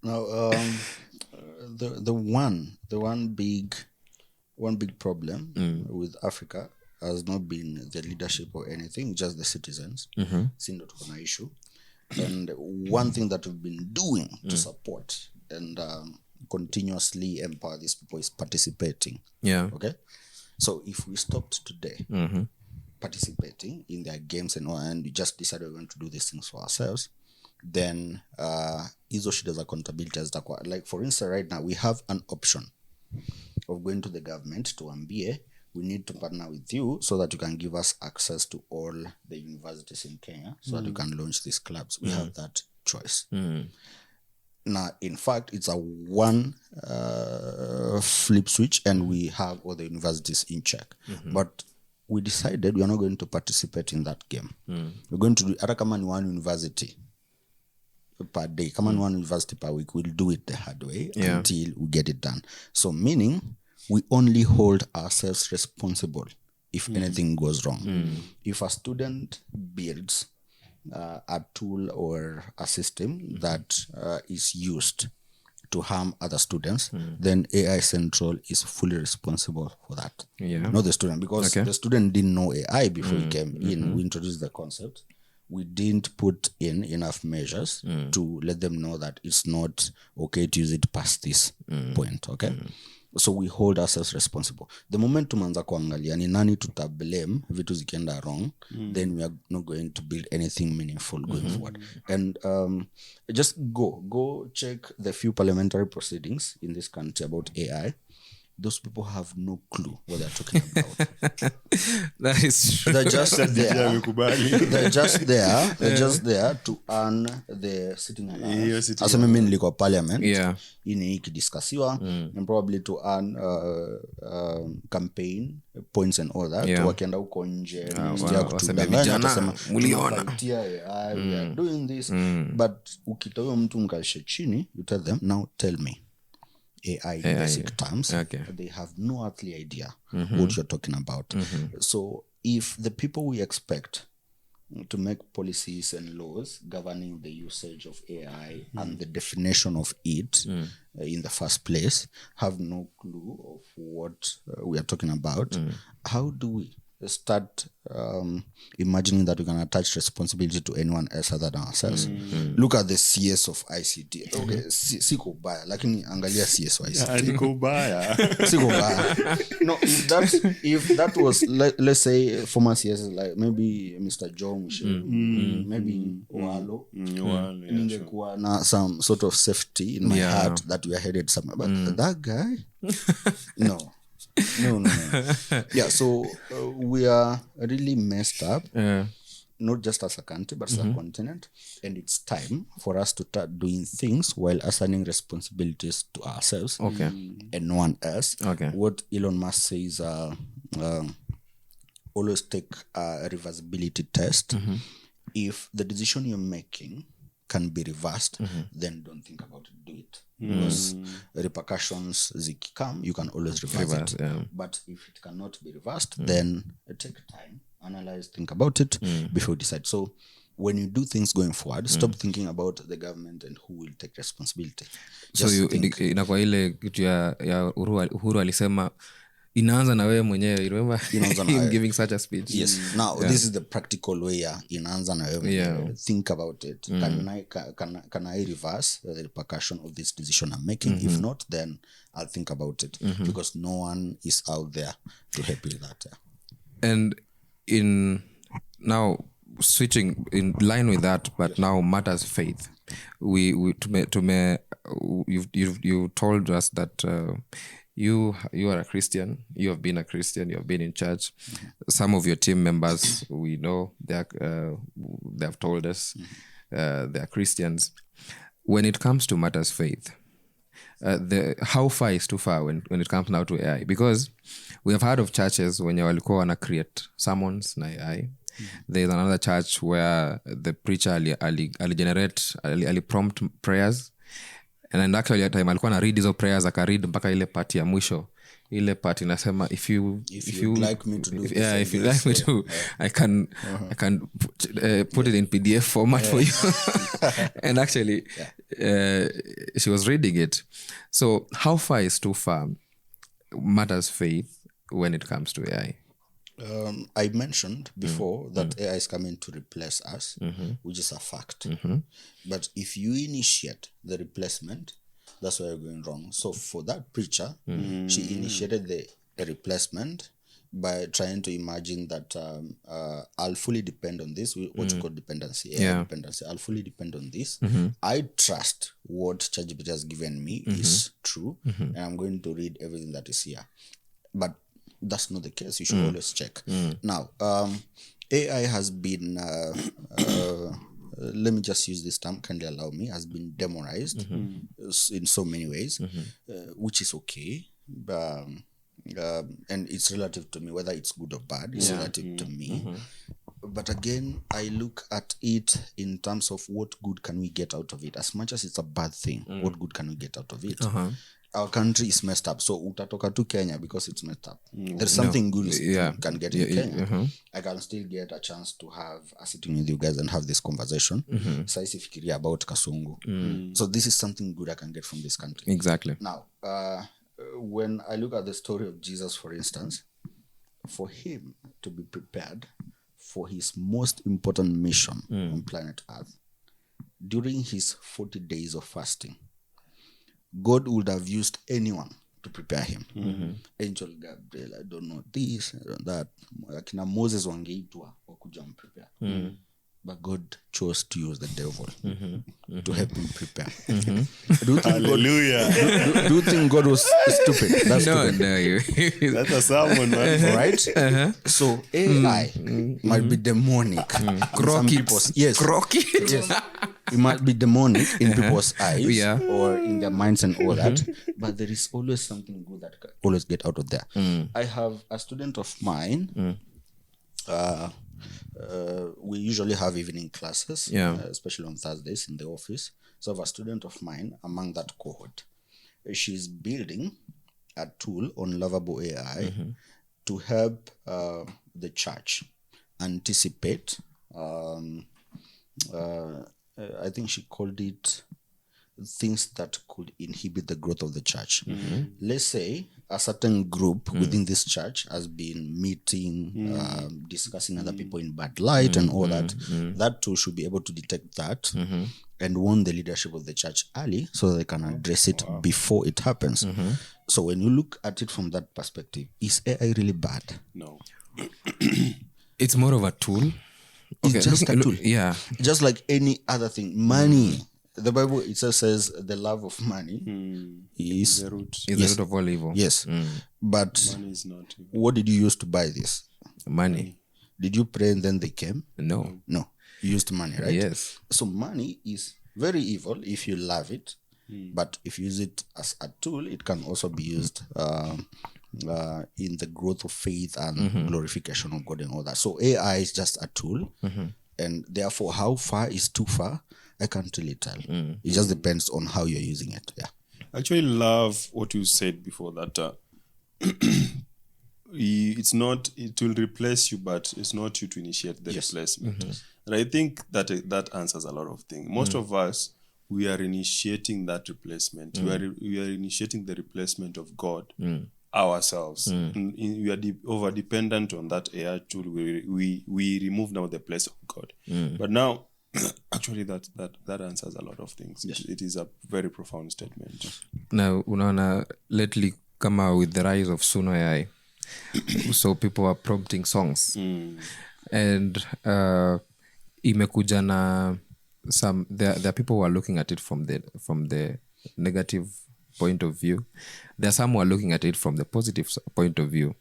Now, the one big problem with Africa has not been the leadership or anything, just the citizens. Sindo tuko na issue. And one thing that we've been doing to support and continuously empower these people is participating. Yeah. Okay, so if we stopped today participating in their games and we just decided we're going to do these things for ourselves, then hizo shida za accountability zitakuwa, like for instance right now we have an option of going to the government to ambie we need to partner with you so that you can give us access to all the universities in Kenya so that you can launch these clubs. We have that choice. Now, in fact, it's a one flip switch and we have all the universities in check. But we decided we are not going to participate in that game. We're going to do hata kama ni one university per day, kama ni one university per week, we'll do it the hard way until we get it done. So meaning we only hold ourselves responsible if anything goes wrong. If a student builds a tool or a system that is used to harm other students, then AI Central is fully responsible for that. Not the student, because the student didn't know AI before he came in. We introduced the concept. We didn't put in enough measures to let them know that it's not okay to use it past this point. Okay. So we hold ourselves responsible. The moment tumanza kuangalia ni nani tutablame vitu zikienda wrong, then we are not going to build anything meaningful going forward. And just go check the few parliamentary proceedings in this country about AI. Those people have no clue what they're talking about. That is true. They're just there. They're just there to earn the sitting allowance. As mimi nilikuwa parliament, ini ikidiscussiwa, and probably to earn campaign points and all that. Wakienda huko nje, vijana muliona. We are doing this. But ukitoa mtu mkalishe chini, you tell them, now tell me. AI in basic terms, they have no earthly idea what you're talking about. So if the people we expect to make policies and laws governing the usage of AI and the definition of it in the first place have no clue of what we are talking about, how do we start imagining that we can attach responsibility to anyone else other than ourselves? Look at the CS of ICT. Okay, siko baya, lakini angalia CS of ICT. Siko baya. Siko baya. No, if that was let's say former CS like maybe Mr. Joe Michel, maybe Walo, ningekuwa na some sort of safety in my heart that we are headed somewhere. But that guy, no. Yeah, so we are really messed up, not just as a country but as a continent, and it's time for us to start doing things while assigning responsibilities to ourselves and no one else. What Elon Musk says, always take a reversibility test. If the decision you're making can be reversed, then don't think about it, do it. Because repercussions zikikam, you can always reverse it. But if it cannot be reversed, then take time, analyze, think about it before you decide. So when you do things going forward, stop thinking about the government and who will take responsibility. Just so inakuwa ile kitu ya Uhuru alisema inaanza na wewe mwenyewe. You remember him giving such a speech? Yes. Now this is the practical way. Inaanza na wewe. Think about it. Can I reverse the repercussion of this decision I'm making? If not, then I'll think about it, because no one is out there to help you with that. And in now switching in line with that, but now matters faith. You told us that you are a Christian. You have been a Christian. You have been in church. Some of your team members, we know they have told us they are Christians. When it comes to matters faith, how far is too far when it comes now to AI? Because we have heard of churches when walikuwa wana create sermons na AI. There's another church where the preacher ali prompt prayers, and actually at time alikuwa na read hizo prayers, akaread mpaka ile part ya mwisho. Ile part inasema if you like me to do if you like me to, I can put it in PDF format for you. And actually she was reading it. So how far is too far matters faith when it comes to AI? I mentioned before that AI is coming to replace us, which is a fact. But if you initiate the replacement, That's where you're going wrong. So for that preacher, she initiated the replacement by trying to imagine that I'll fully depend on this, what you call dependency, dependency. I'll fully depend on this. I trust what ChatGPT has given me is true, and I'm going to read everything that is here. But that's not the case. You should always check. Now, AI has been, let me just use this term, kindly allow me, has been demonized in so many ways, which is okay. And it's relative to me, whether it's good or bad, it's relative to me. But again, I look at it in terms of what good can we get out of it. As much as it's a bad thing, what good can we get out of it? Our country is messed up, so utatoka to Kenya because it's messed up. There's something good you can get in Kenya. I can still get a chance to have a sitting with you guys and have this conversation. So I fikiria about Kasungu. So this is something good I can get from this country. Exactly. Now, when I look at the story of Jesus, for instance, for him to be prepared for his most important mission on planet Earth, during his 40 days of fasting, God would have used anyone to prepare him. Angel Gabriel, I don't know this, I don't know that. Akina Moses wangeitwa wakuja prepare. But God chose to use the devil to help him prepare. Do you think God was stupid? That's stupid. No. That's a sermon, man. Right? So AI might be demonic. Yes. It might be demonic in people's eyes or in their minds and all that. But there is always something good that can always get out of there. I have a student of mine. We usually have evening classes, especially on Thursdays in the office. So I have a student of mine among that cohort. She's building a tool on Lovable AI to help the church anticipate. I think she called it things that could inhibit the growth of the church. Let's say a certain group within this church has been meeting, discussing other people in bad light and all that. That tool should be able to detect that and warn the leadership of the church early so they can address it before it happens. So when you look at it from that perspective, is AI really bad? No. It's more of a tool. It's just a tool. Yeah. Just like any other thing. Money. The Bible itself says the love of money is The root. It's the root of all evil. Yes. But Money is not evil. what did you use to buy this? Money. Did you pray and then they came? No. No. You used money, right? Yes. So money is very evil if you love it. But if you use it as a tool, it can also be used in the growth of faith and glorification of God and all that. So AI is just a tool. And therefore, how far is too far? I can't really tell. It just depends on how you're using it. Yeah. I actually love what you said before that it's not, it will replace you, but it's not you to initiate the replacement. And I think that that answers a lot of things. Most of us, we are initiating that replacement. We are initiating the replacement of God ourselves. We are over dependent on that AI tool. We remove now the place of God. But now, actually, that answers a lot of things. It is a very profound statement. Now, unaona lately come out with the rise of Suno AI. So people are prompting songs. And imekuja na some there are people who are looking at it from the negative point of view. There are some who are looking at it from the positive point of view.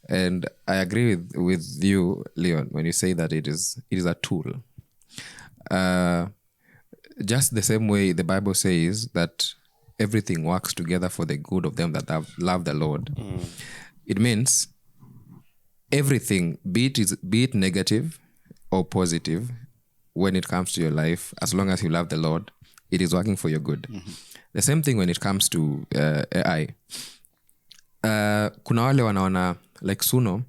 And I agree with you, Leon, when you say that it is a tool. Just the same way the Bible says that everything works together for the good of them that love the Lord. It means everything, be it negative or positive, when it comes to your life, as long as you love the Lord, it is working for your good. The same thing when it comes to AI. Kuna wale wanaona like Suno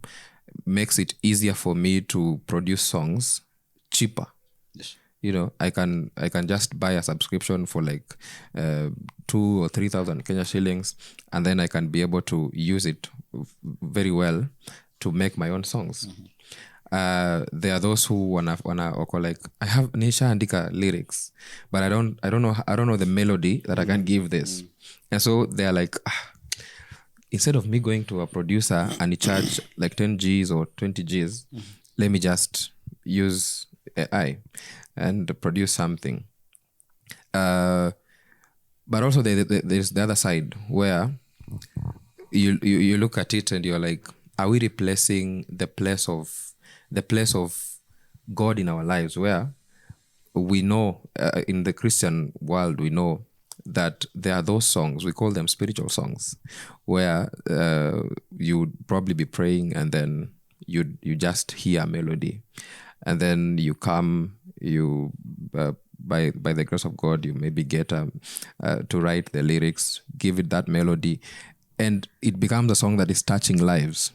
makes it easier for me to produce songs cheaper. Yes. You know, I can just buy a subscription for like 2,000 or 3,000 Kenya shillings, and then I can be able to use it very well to make my own songs. there are those who wana wako like I have nishaandika lyrics but I don't know the melody that I can give this. And so they're like instead of me going to a producer and he charge like 10 Gs or 20 Gs, let me just use AI and produce something. But also there's the other side where you look at it and you're like, are we replacing the place of God in our lives? Where we know in the Christian world, we know that there are those songs, we call them spiritual songs, where you'd probably be praying and then you just hear a melody, and then you come, by the grace of God, you maybe get to write the lyrics, give it that melody, and it becomes a song that is touching lives.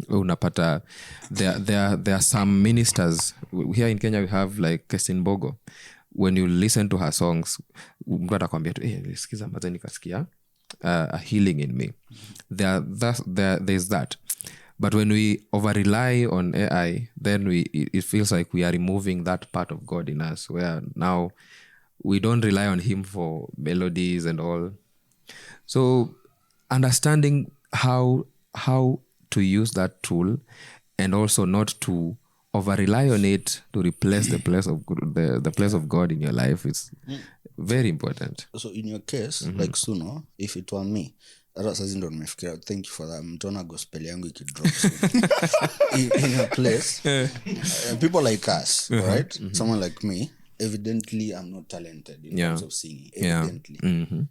Unapata, there are some ministers here in Kenya. We have like Kestin Bogo. When you listen to her songs, mtu atakwambia tu sikiza maza nikasikia a healing in me. There's that. But when we over rely on AI, then it feels like we are removing that part of God in us, where now we don't rely on him for melodies and all. So understanding how to use that tool and also not to over rely on it to replace the place of the place of God in your life is very important. So in your case, like Suno, if it were me, thank you for that. Mtona gospel yangu ikidrop in your place. People like us, right? Someone like me, evidently I'm not talented in terms of singing. Evidently.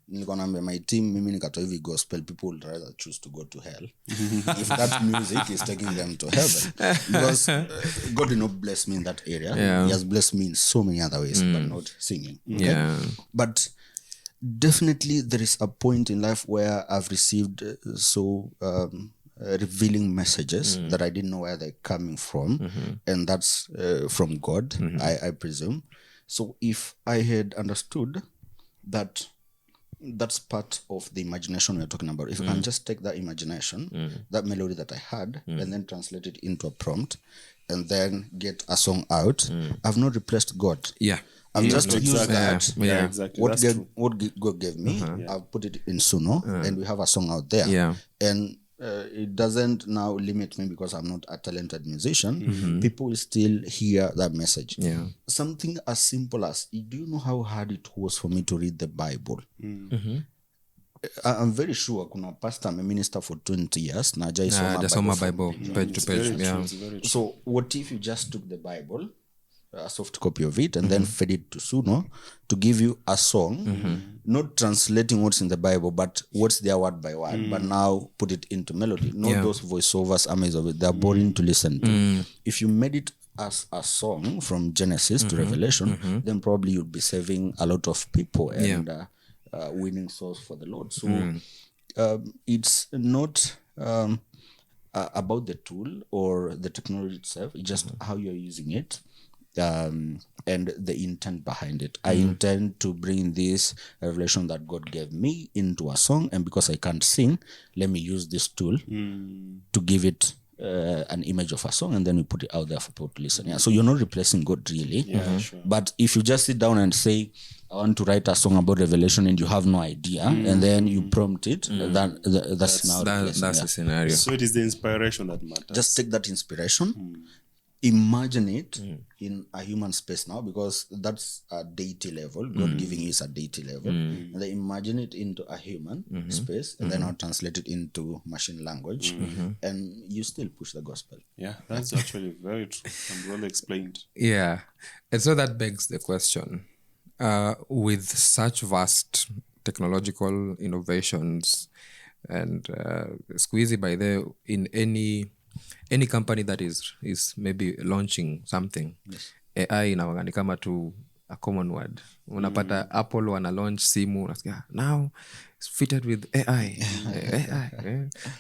Nilikonambia my team, mimi nikatoa hivi gospel, people would rather choose to go to hell if that music is taking them to heaven. Because God did not bless me in that area. He has blessed me in so many other ways, but not singing. Okay? But definitely there is a point in life where I've received revealing messages that I didn't know where they're coming from, and that's from God, I presume. So if I had understood that that's part of the imagination we're talking about, if I can just take that imagination, that melody that I had, and then translate it into a prompt, and then get a song out, I've not replaced God. I've just used that. Exactly. What God gave me, I've put it in Suno, and we have a song out there. And it doesn't now limit me because I'm not a talented musician. People will still hear that message. Something as simple as, do you know how hard it was for me to read the Bible? I'm very sure kuna pastor I'm a minister for 20 years na hajaisoma Bible page to page. So what if you just took the Bible, a soft copy of it, and then fed it to Suno to give you a song, not translating what's in the Bible, but what's there word by word, but now put it into melody. Not those voiceovers, of it. They're boring to listen to. If you made it as a song from Genesis to Revelation, then probably you'd be saving a lot of people and winning souls for the Lord. So it's not about the tool or the technology itself. It's just how you're using it. And the intent behind it. I intend to bring this revelation that God gave me into a song, and because I can't sing, let me use this tool to give it an image of a song, and then we put it out there for people to listen. So you're not replacing God really. But if you just sit down and say, I want to write a song about revelation, and you have no idea, and then you prompt it, that's the scenario. So it is the inspiration that matters. Just take that inspiration, imagine it in a human space now, because that's a deity level. God giving is a deity level, and then imagine it into a human space, and then I'll translate it into machine language, and you still push the gospel. That's actually very true and well explained. And so that begs the question, with such vast technological innovations and squeezy by there in any company that is maybe launching something, AI inawagani kama tu a common word. Unapata Apple wana launch simu, unasikia now it's fitted with AI.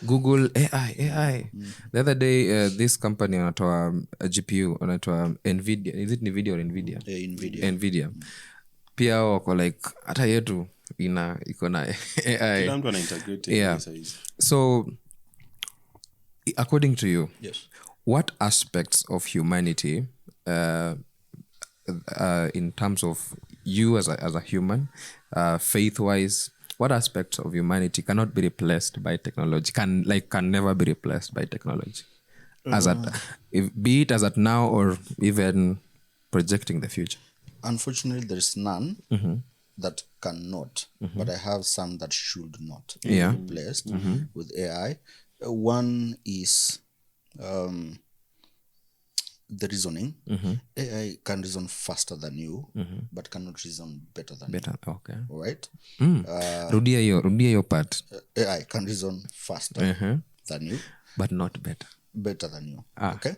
Google AI. The other day this company wanatoa a GPU, wanatoa Nvidia. Is it Nvidia or Nvidia? Nvidia. Pia wako like hata yetu iko na AI. Kila mtu ana integrate. So according to you, what aspects of humanity in terms of you as a human, faith-wise, what aspects of humanity cannot be replaced by technology, can never be replaced by technology? Be it as at now or even projecting the future. Unfortunately, there's none that cannot, but I have some that should not be Yeah. replaced with AI. One is the reasoning. AI can reason faster than you, but cannot reason better than Better. you. Okay. All right? Rudia your part, AI can reason faster than you, but not better. than you. Okay?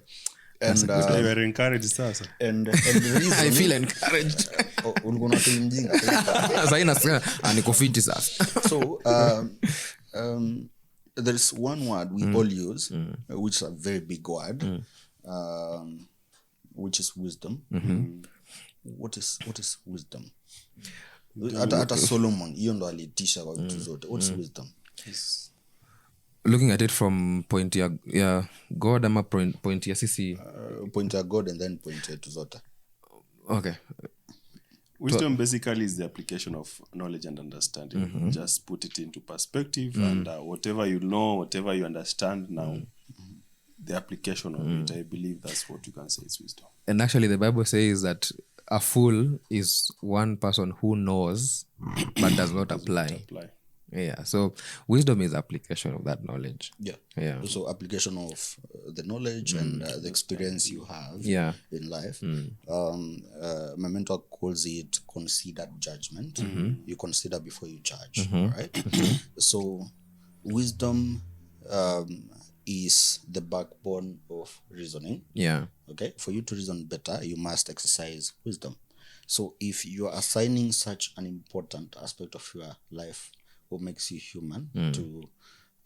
That's And, a good You were encouraged sasa. and reasoning, I feel encouraged. ulikuwa unatoa mjinga. Sasa inasikia niko fiti sasa. So there's one word we all use, which is a very big word, which is wisdom. What is wisdom? Hata Solomon hiyo ndo alitisha kwa vitu zote. What is wisdom? Looking at it from point ya God ama point ya sisi. Point to God and then point to zote. Okay. Wisdom basically is the application of knowledge and understanding. Just put it into perspective, and whatever you know, whatever you understand now, the application of it, I believe that's what you can say is wisdom. And actually the Bible says that a fool is one person who knows but does not apply. Yeah. So wisdom is application of that knowledge. Yeah. So application of the knowledge and the experience you have in life. My mentor calls it considered judgment. You consider before you judge, right? So wisdom is the backbone of reasoning. Yeah. Okay, for you to reason better, you must exercise wisdom. So if you are assigning such an important aspect of your life, what makes you human, to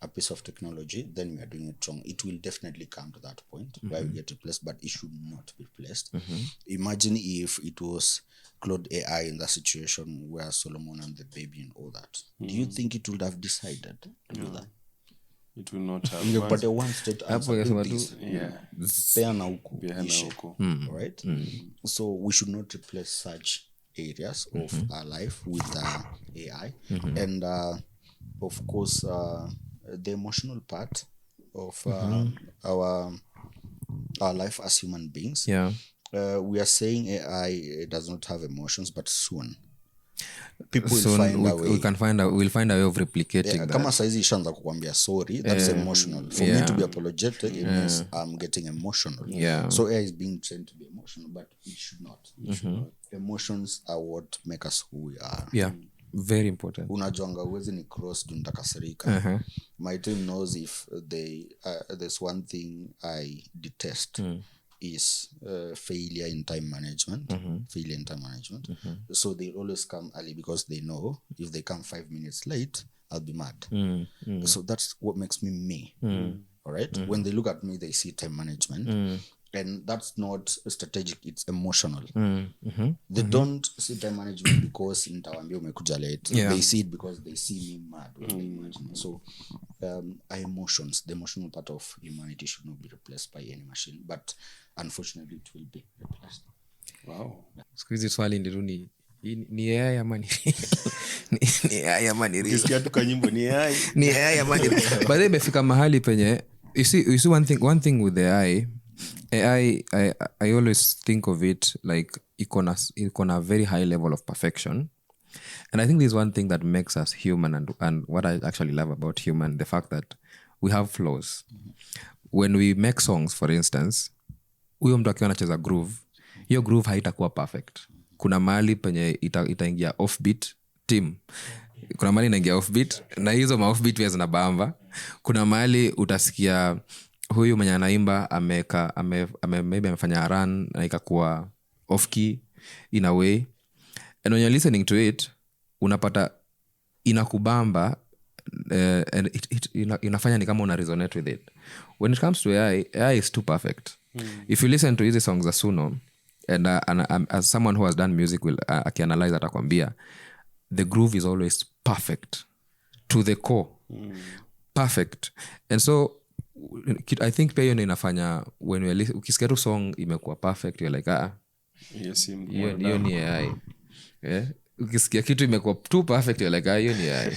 a piece of technology, then we are doing it wrong. It will definitely come to that point where we get replaced, but it should not be replaced. Imagine if it was Claude AI in that situation where Solomon and the baby and all that. Do you think it would have decided to do that? It will not have. Ingepata one straight answer. Do this. Yeah. Peana huku, Peana ishi. huku. Right? So we should not replace such areas of our life with AI. And of course, the emotional part of our life as human beings. Yeah. We are saying AI does not have emotions, but soon people will So find a way. we'll find a way of replicating that. Kama saizi ishaanza kukwambia sorry, that's emotional. For me to be apologetic, it means I'm getting emotional. Yeah. So AI is being trained to be emotional, but it should not. Emotions are what make us who we are. Yeah. Very important. Unajuanga uwezi ni cross juu nitakasirika. My team knows if there's one thing I detest is failure in time management. Failure in time management. So they always come early because they know if they come 5 minutes late, I'll be mad. So that's what makes me. All right. When they look at me, they see time management. And that's not strategic, it's emotional. They don't see time management because nitawambia umekuja late. They see it because they see me mad when they imagine. So our emotions, the emotional part of humanity should not be replaced by any machine, but unfortunately it will be replaced. Wow. Siku hizi swali ndio ni AI ama ni AI ama ni real? Ukisikia tu kanyimbo ni AI. Ni AI ama ni real? But imefika mahali penye you see one thing with the AI I always think of it like iko na very high level of perfection. And I think there's one thing that makes us human and what I actually love about human, the fact that we have flaws. When we make songs, for instance, huyo mtu akiwa anacheza groove, hiyo groove haitakuwa perfect. Kuna mahali penye itaingia offbeat team. Kuna mahali inaingia offbeat na hizo ma offbeat pia zinabamba. Kuna mahali utasikia huyu mwenye anaimba maybe amefanya run na ikakuwa off key in a way, and when you're listening to it unapata inakubamba and inafanya ni kama una resonate with it. When it comes to AI is too perfect. If you listen to hizi songs za Suno and as someone who has done music will akianalyze atakwambia the groove is always perfect to the core. Perfect. And so I think pia hiyo ndio inafanya when ukisikia tu song imekuwa perfect you're like Yes, hiyo ni AI. Ukisikia kitu imekuwa too perfect you're like hiyo ni AI.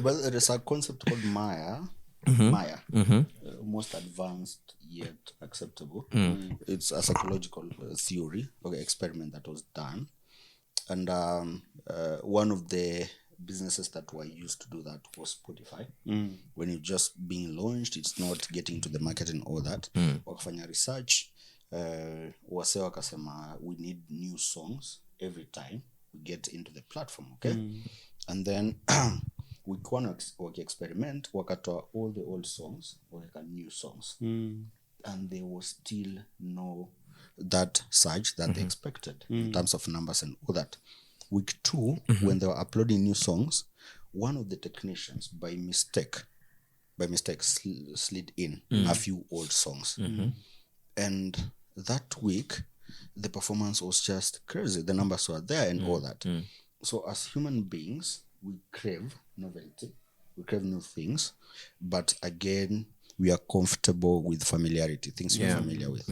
But there is a concept called Maya. Maya, most advanced yet acceptable. It's a psychological theory, experiment that was done, and one of the businesses that were used to do that was Spotify. When it's just being launched, it's not getting to the market and all that. Wakafanya research, wase wakasema we need new songs every time we get into the platform, okay? And then experiment wakatoa all the old songs, wakaweka new songs, and there was still no that surge that they expected in terms of numbers and all that. Week 2, when they were uploading new songs, one of the technicians by mistake slid in a few old songs, and that week the performance was just crazy. The numbers were there and all that. So as human beings, we crave novelty, we crave new things, but again we are comfortable with familiarity, things we're familiar with.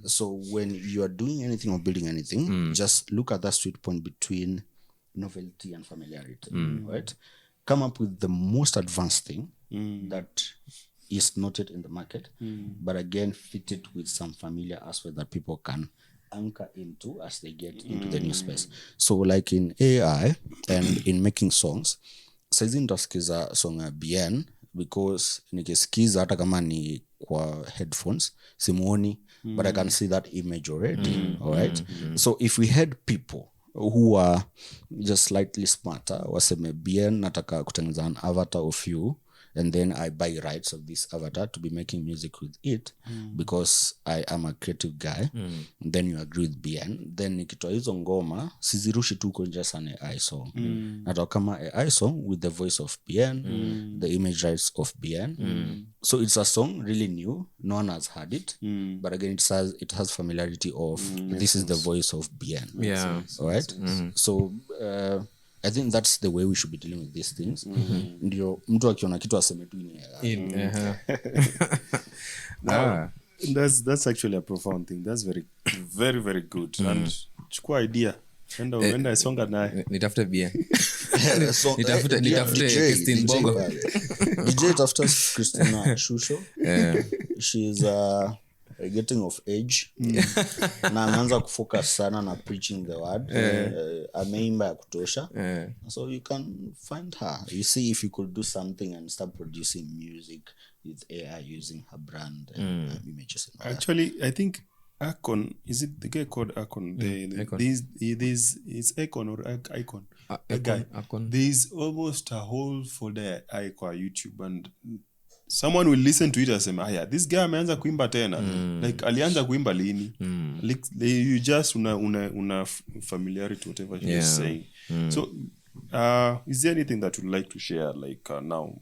So when you are doing anything or building anything, just look at that sweet point between novelty and familiarity, right? Come up with the most advanced thing that is not yet in the market, but again fit it with some familiar aspect that people can anchor into as they get into the new space. So like in AI and in making songs, saizi nitasikiza song ya Bien because nikisikiza hata kama ni kwa headphones simuoni, but I can see that image already. All right. So if we had people who are just slightly smarter, waseme Bien nataka kutengeneza an avatar of you, and then I buy rights of this avatar to be making music with it because I am a creative guy. Then you agree with Bien, then nikitoa hizo ngoma sizirushi tu kwa just an AI song. Natoa kama AI song with the voice of Bien, the image rights of Bien. So it's a song really new, no one has heard it, but again it has familiarity of this is the voice of Bien. All right. So I think that's the way we should be dealing with these things. Ndio mtu akiona kitu aseme tu ni That's actually a profound thing. That's very very very good. And chukua idea enda songa naye nitafute Bien. So, nitafute Christine Bongo. DJ tafuta Christina Shusho. She's getting of age na anaanza kufocus sana na preaching the word. Ameimba ya kutosha, so you can find her. You see if you could do something and start producing music with AI using her brand and images and all actually that. I think Akon, is it the guy called Akon? It's Akon or Icon. Akon. There's almost a whole folder Icon YouTube, and someone will listen to it and say, this guy ameanza kuimba tena. Like alianza kuimba lini? Like you just una familiarity to whatever he is saying. So is there anything that you'd like to share, like now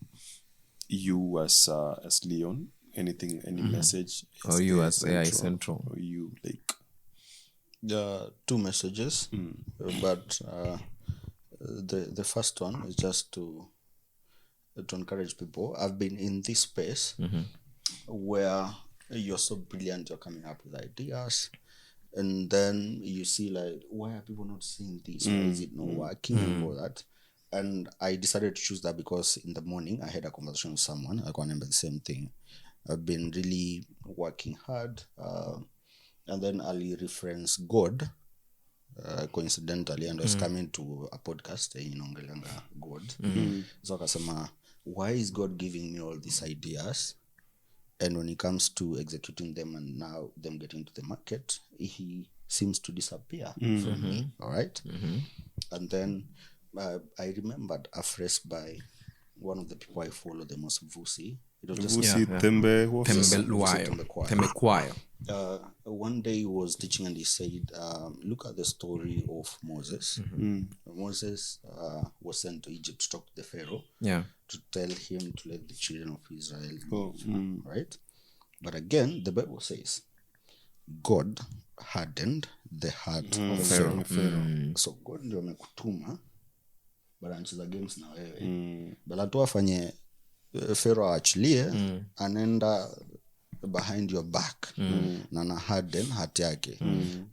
you as Leon, anything, any message, or you as AI Central, or you like two messages, but the first one is just to encourage people. I've been in this space where you're so brilliant, you're coming up with ideas, and then you see like, why are people not seeing this? Why is it not working and all that? And I decided to choose that because in the morning I had a conversation with someone. I can't remember the same thing. I've been really working hard, and then I'll reference God coincidentally, and I was coming to a podcast inaongelanga God. So akasema, why is God giving me all these ideas, and when it comes to executing them and now them getting to the market, he seems to disappear from me? All right. And then I remembered a phrase by one of the people I follow the most, Vusi. It was just Tembe Kwayo. One day he was teaching and he said, look at the story of Moses. Moses was sent to Egypt to talk to the Pharaoh, to tell him to let the children of Israel live, right? But again, the Bible says God hardened the heart of Pharaoh. So God ndio amekutuma, but anacheza games na wewe. But atu afanye Pharaoh achilie anaenda behind your back na na harden heart yake.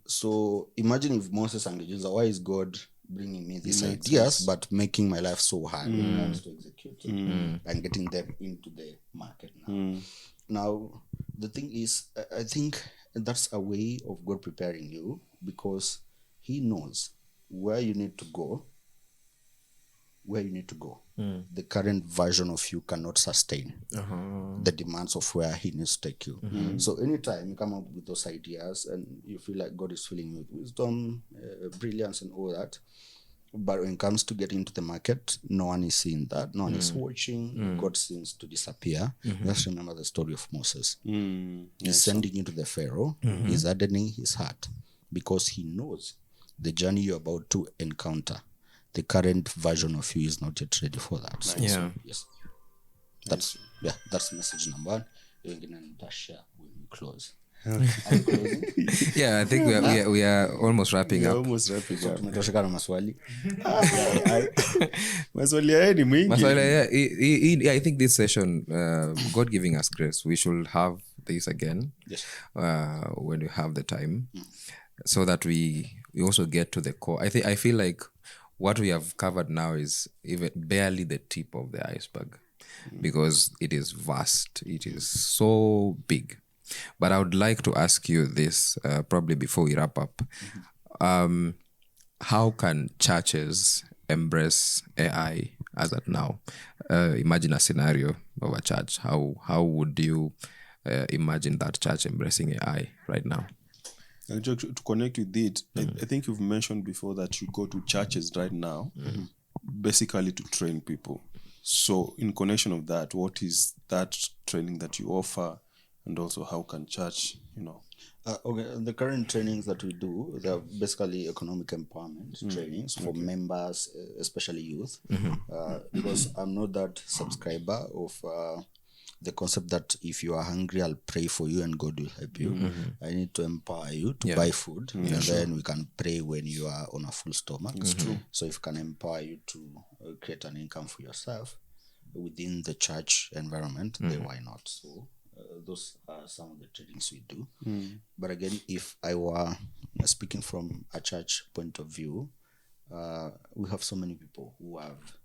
So imagine if Moses angejuza, why is God bringing me these ideas but making my life so hard when it comes to execute and getting them into the market now. Now the thing is, I think that's a way of God preparing you, because he knows where you need to go. The current version of you cannot sustain the demands of where he needs to take you. So anytime you come up with those ideas and you feel like God is filling you with wisdom, brilliance and all that, but when it comes to getting into the market, no one is seeing that, no one is watching. God seems to disappear. Just remember the story of Moses. He's sending you to the Pharaoh. He's hardening his heart because he knows the journey you're about to encounter, the current version of you is not yet ready for that. So, yes. That's message number one. You're gonna share when we close. Are we closing? Yeah, I think we are almost wrapping up. Tumetosheka na maswali. Maswali haya ni mingi. I think this session, God giving us grace, we should have this again. Yes. When we have the time, so that we also get to the core. I feel like what we have covered now is even barely the tip of the iceberg, because it is vast. It is so big. But I would like to ask you this, probably before we wrap up. How can churches embrace AI as at now? Imagine a scenario of a church. How would you imagine that church embracing AI right now? To connect with it, I think you've mentioned before that you go to churches right now, basically to train people. So in connection of that, what is that training that you offer? And also, how can church, Okay, the current trainings that we do, they're basically economic empowerment trainings for members, especially youth. Because I'm not that subscriber of the concept that if you are hungry, I'll pray for you and God will help you. I need to empower you to buy food, and then we can pray when you are on a full stomach. It's true. So if I can empower you to create an income for yourself within the church environment, then why not? So those are some of the trainings we do. But again, if I were speaking from a church point of view, we have so many people who have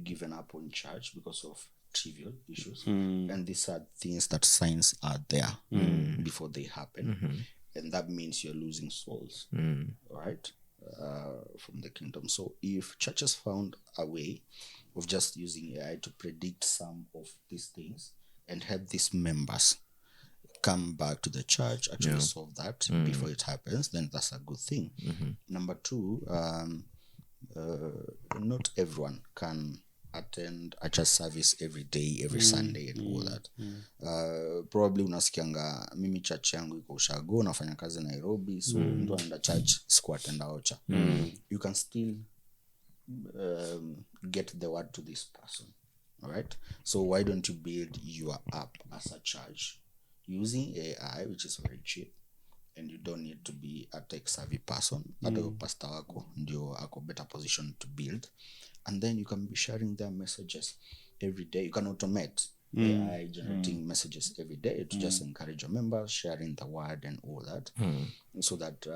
given up on church because of trivial issues, and these are things that signs are there before they happen, and that means you're losing souls, right, from the kingdom. So if churches found a way of just using AI to predict some of these things and help these members come back to the church, actually solve that before it happens, then that's a good thing. Number two, not everyone can attend a church service every day, every Sunday and all that. Probably unasikianga mimi church yangu iko Ushago, nafanya kazi Nairobi, so mtu anaenda church siku attenda ocha. You can still get the word to this person. All right. So why don't you build your app as a church using AI, which is very cheap, and you don't need to be a tech savvy person. Hata pastor wako ndio ako better position to build, and then you can be sharing their messages every day. You can automate AI generating messages every day to just encourage your members, sharing the word and all that, so that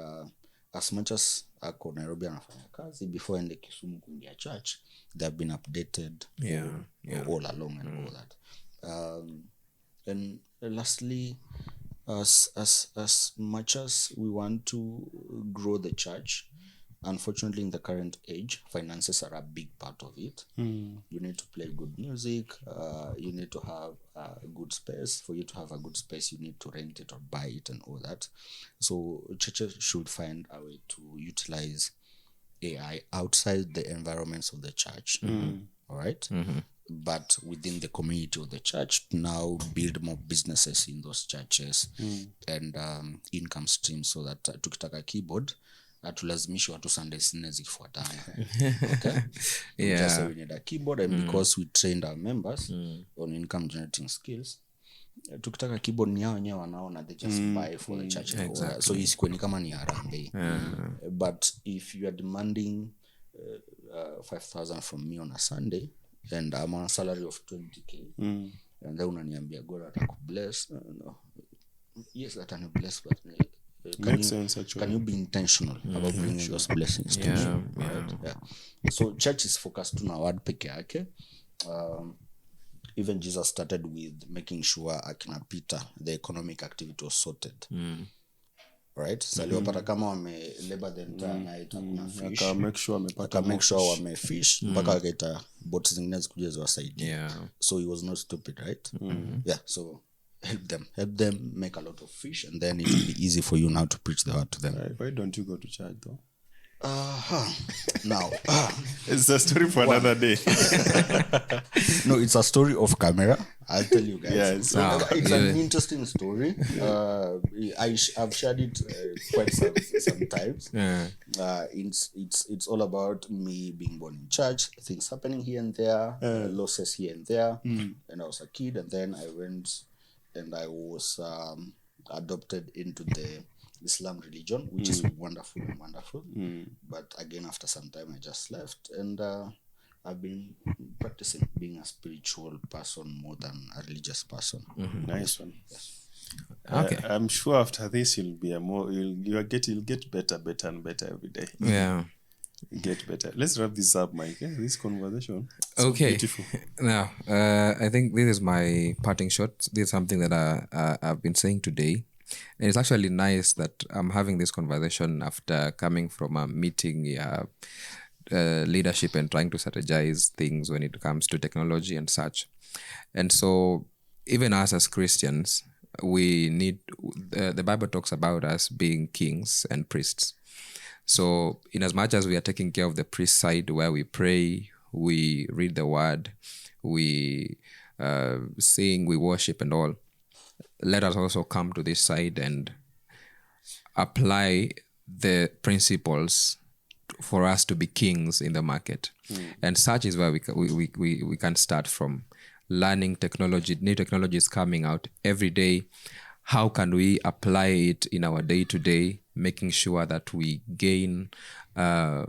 as much as ako Nairobi anafanya kazi, before ende Kisumu kuingia church, they have been updated all along and all that. And lastly, as much as we want to grow the church, unfortunately in the current age, finances are a big part of it. You need to play good music, you need to have a good space. For you to have a good space, you need to rent it or buy it and all that. So churches should find a way to utilize AI outside the environments of the church, all right? But within the community of the church, to now build more businesses in those churches and income streams, so that tukitaka keyboard atulazimishi watu Sundays 4 zikifuatana. Okay? Just say we need a keyboard, and because we trained our members on income generating skills, tukitaka keyboard ni hao wenyewe wanaona, they just buy for the church. Exactly. So isikuwe ni kama ni harambee. But if you are demanding 5,000 from me on a Sunday, and I'm on a salary of 20k, and then unaniambia God atakubless. No. Yes, that can bless, but Makes sense, actually. can you be intentional about bringing those blessings to you? Right? Yeah. So church is focused on word peke yake. Even Jesus started with making sure akina Peter, the economic activity was sorted. Right? So aliwapata kama wame labor the entire night hakuna fish. Aka Make sure wame fish mpaka wakaita boats zingine zikuja ziwasaidie. Yeah. So he was not stupid, right? Yeah. So help them make a lot of fish, and then it will be easy for you now to preach the word to them. Why don't you go to church though? Now It's a story for another day. no, it's a story off camera. I'll tell you guys. Yeah, it's an interesting story. I've shared it quite sometimes. It's all about me being born in church, things happening here and there, losses here and there. And I was a kid, and then I went and I was adopted into the Islam religion, which is wonderful. But again, after some time, I just left, and I've been practicing being a spiritual person more than a religious person. Nice one. Yes. Okay. I'm sure after this you'll get better and better every day. Yeah. Get better. Let's wrap this up, Mike. Yeah, this conversation. Okay. Beautiful. Now, I think this is my parting shot. This is something that I've been saying today. And it's actually nice that I'm having this conversation after coming from a meeting leadership and trying to strategize things when it comes to technology and such. And so even us as Christians, we need, the Bible talks about us being kings and priests. So in as much as we are taking care of the priest side where we pray, we read the word, we sing, we worship and all, let us also come to this side and apply the principles for us to be kings in the market. And such is where we can start from. Learning technology, new technology is coming out every day. How can we apply it in our day-to-day, making sure that we gain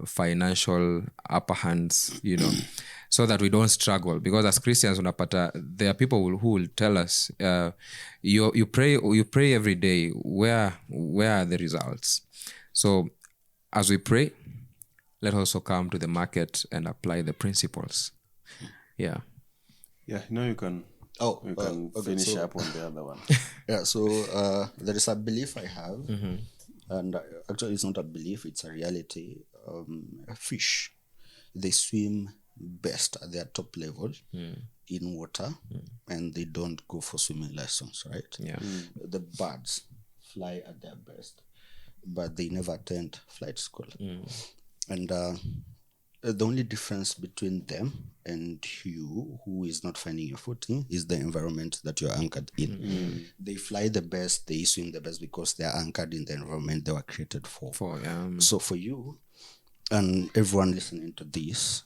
financial upper hands, so that we don't struggle? Because as Christians, there are people who will tell us, you pray every day. Where are the results? So as we pray, let us also come to the market and apply the principles. Yeah. Yeah, you can. Finish up on the other one. Yeah, so there is a belief I have, and actually it's not a belief, it's a reality. Fish, they swim best at their top level in water, and they don't go for swimming lessons, right? Yeah. The birds fly at their best, but they never attend flight school. And the only difference between them and you, who is not finding your footing, is the environment that you're anchored in. They fly the best, they swim the best because they are anchored in the environment they were created for. So for you and everyone listening to this,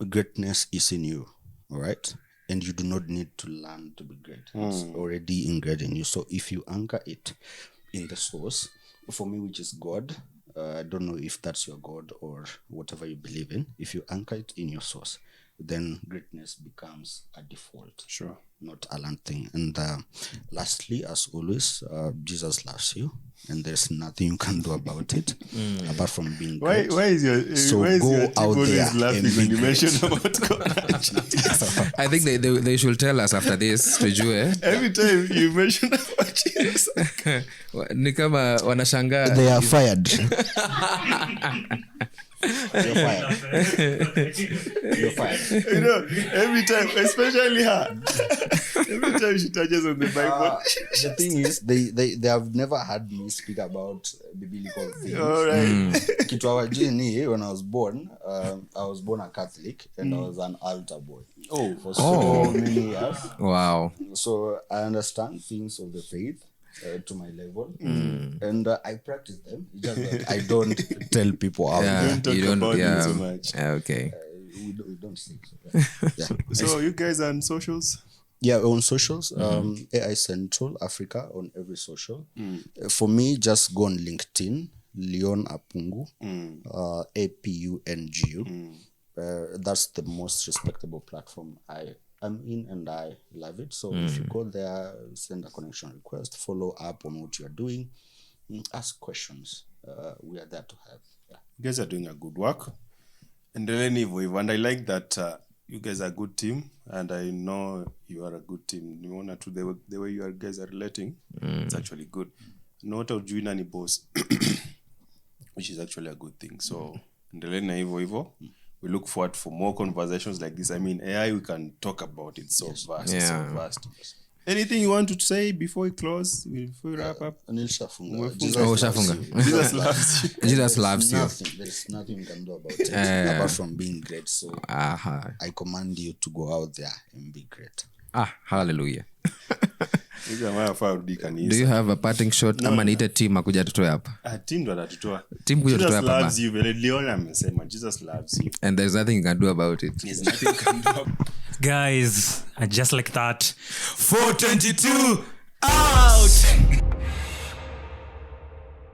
greatness is in you, all right? And you do not need to learn to be great. It's already ingrained in you. So if you anchor it in the source, for me, which is God, I don't know if that's your God or whatever you believe in. If you anchor it in your source, then greatness becomes a default. Sure. Not a learned thing. And lastly, as always, Jesus loves you, and there's nothing you can do about it apart from being great. Why is your out there laughing and when be you mention about God? I think they should tell us after this tujue. Every time you mention about Jesus, Ni kama wanashangaa. They are fired. You're fired. You're fired. every time, especially her, every time she touches on the Bible. The thing is, they have never had me speak about biblical things. All right. Kitu hawajui ni, when I was born a Catholic, and I was an altar boy. For so many years. Wow. So I understand things of the faith to my level, and I practice them. It's just that I don't tell people out there. Don't talk about it so much. Okay. We don't say so. Yeah. So you guys are on socials? Yeah, on socials, AI Central Africa on every social. For me, just go on LinkedIn, Leon Apungu, Apungu. that's the most respectable platform I'm in, and I love it. So if you go there, send a connection request, follow up on what you're doing, ask questions. We are there to help. Yeah. You guys are doing a good work. And I like that you guys are a good team, and I know you are a good team. The way you guys are relating, it's actually good. Not a join boss, which is actually a good thing. So we look forward for more conversations like this. I mean, AI, we can talk about it so vast, so vast. Anything you want to say before we close, before we wrap up? Jesus loves you. Jesus loves you. There's nothing you can do about it apart from being great. So I command you to go out there and be great. Hallelujah. Do you have a parting shot? No, ama niite team akuja tutoe hapa? Team ndo atatutoa. Team kuja tutoe hapa. Jesus loves you. Leona amesema Jesus loves you. And there's nothing you can do about it. There's nothing you can do about it. Guys, just like that. 422 out.